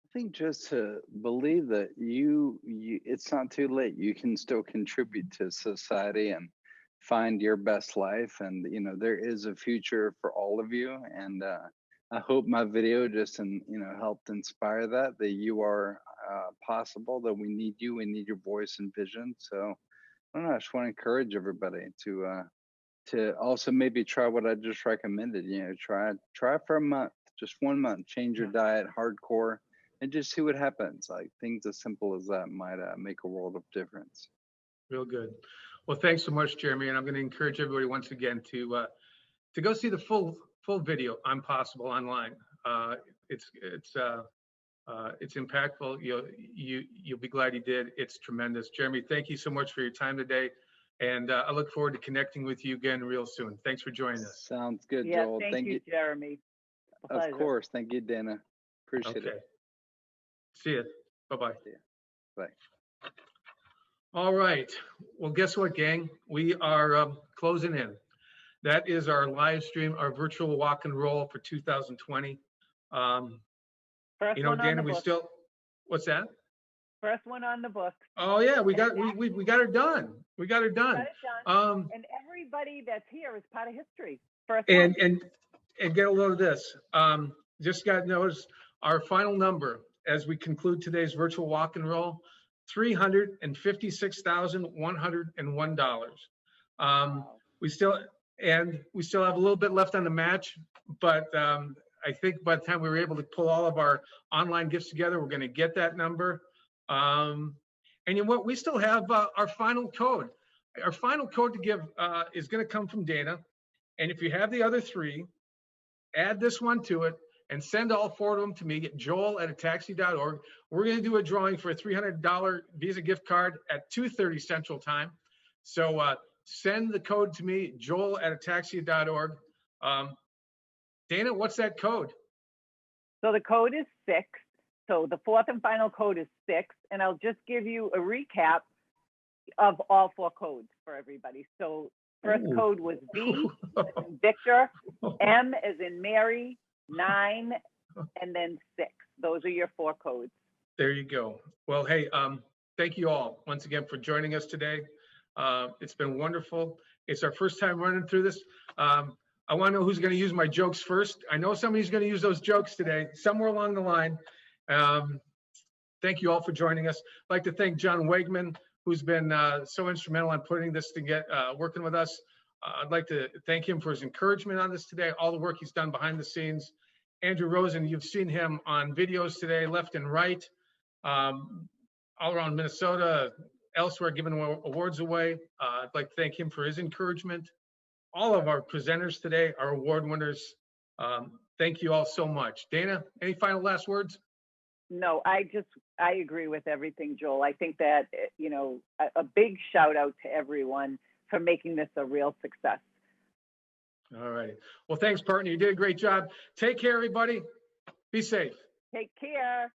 I think just to believe that you it's not too late. You can still contribute to society and find your best life, and there is a future for all of you. And I hope my video just helped inspire that you are possible, that we need you, we need your voice and vision. So I don't know, I just want to encourage everybody to also maybe try what I just recommended. Try for a month, just 1 month, change your diet hardcore, and just see what happens. Like things as simple as that might make a world of difference. Real good. Well, thanks so much, Jeremy. And I'm going to encourage everybody once again to go see the full video on Possible online. It's impactful. You'll be glad you did. It's tremendous. Jeremy, thank you so much for your time today. And I look forward to connecting with you again real soon. Thanks for joining us. Sounds good, Yeah, Joel. thank you, Jeremy. Of course. Thank you, Dana. Appreciate it. See you. Bye-bye. Bye. All right. Well, guess what, gang? We are closing in. That is our live stream, our virtual walk and roll for 2020. Dana, we still, what's that? First one on the book. Oh yeah, we got her done. We got her done. And everybody that's here is part of history. First and get a load of this. Just got notice, our final number as we conclude today's virtual walk and roll, $356,101. We still have a little bit left on the match, but I think by the time we were able to pull all of our online gifts together, we're going to get that number. And you know what? We still have our final code. Our final code to give is going to come from Dana. And if you have the other three, add this one to it and send all four of them to me at joel@ataxia.org. We're going to do a drawing for a $300 Visa gift card at 2:30 Central Time. So send the code to me, joel@ataxia.org. Dana, what's that code? So the code is 6. So the fourth and final code is 6. And I'll just give you a recap of all 4 codes for everybody. So first code was V as in Victor, M as in Mary, 9, and then 6. Those are your 4 codes. There you go. Well, hey, thank you all once again for joining us today. It's been wonderful. It's our first time running through this. I want to know who's going to use my jokes first. I know somebody's going to use those jokes today, somewhere along the line. Thank you all for joining us. I'd like to thank John Wegman, who's been so instrumental in putting this to get working with us. I'd like to thank him for his encouragement on this today, all the work he's done behind the scenes. Andrew Rosen, you've seen him on videos today, left and right, all around Minnesota, elsewhere, giving awards away. I'd like to thank him for his encouragement. All of our presenters today are award winners. Thank you all so much. Dana, any final last words? No, I agree with everything, Joel. I think that, you know, a big shout out to everyone for making this a real success. All right. Well, thanks, partner. You did a great job. Take care, everybody. Be safe. Take care.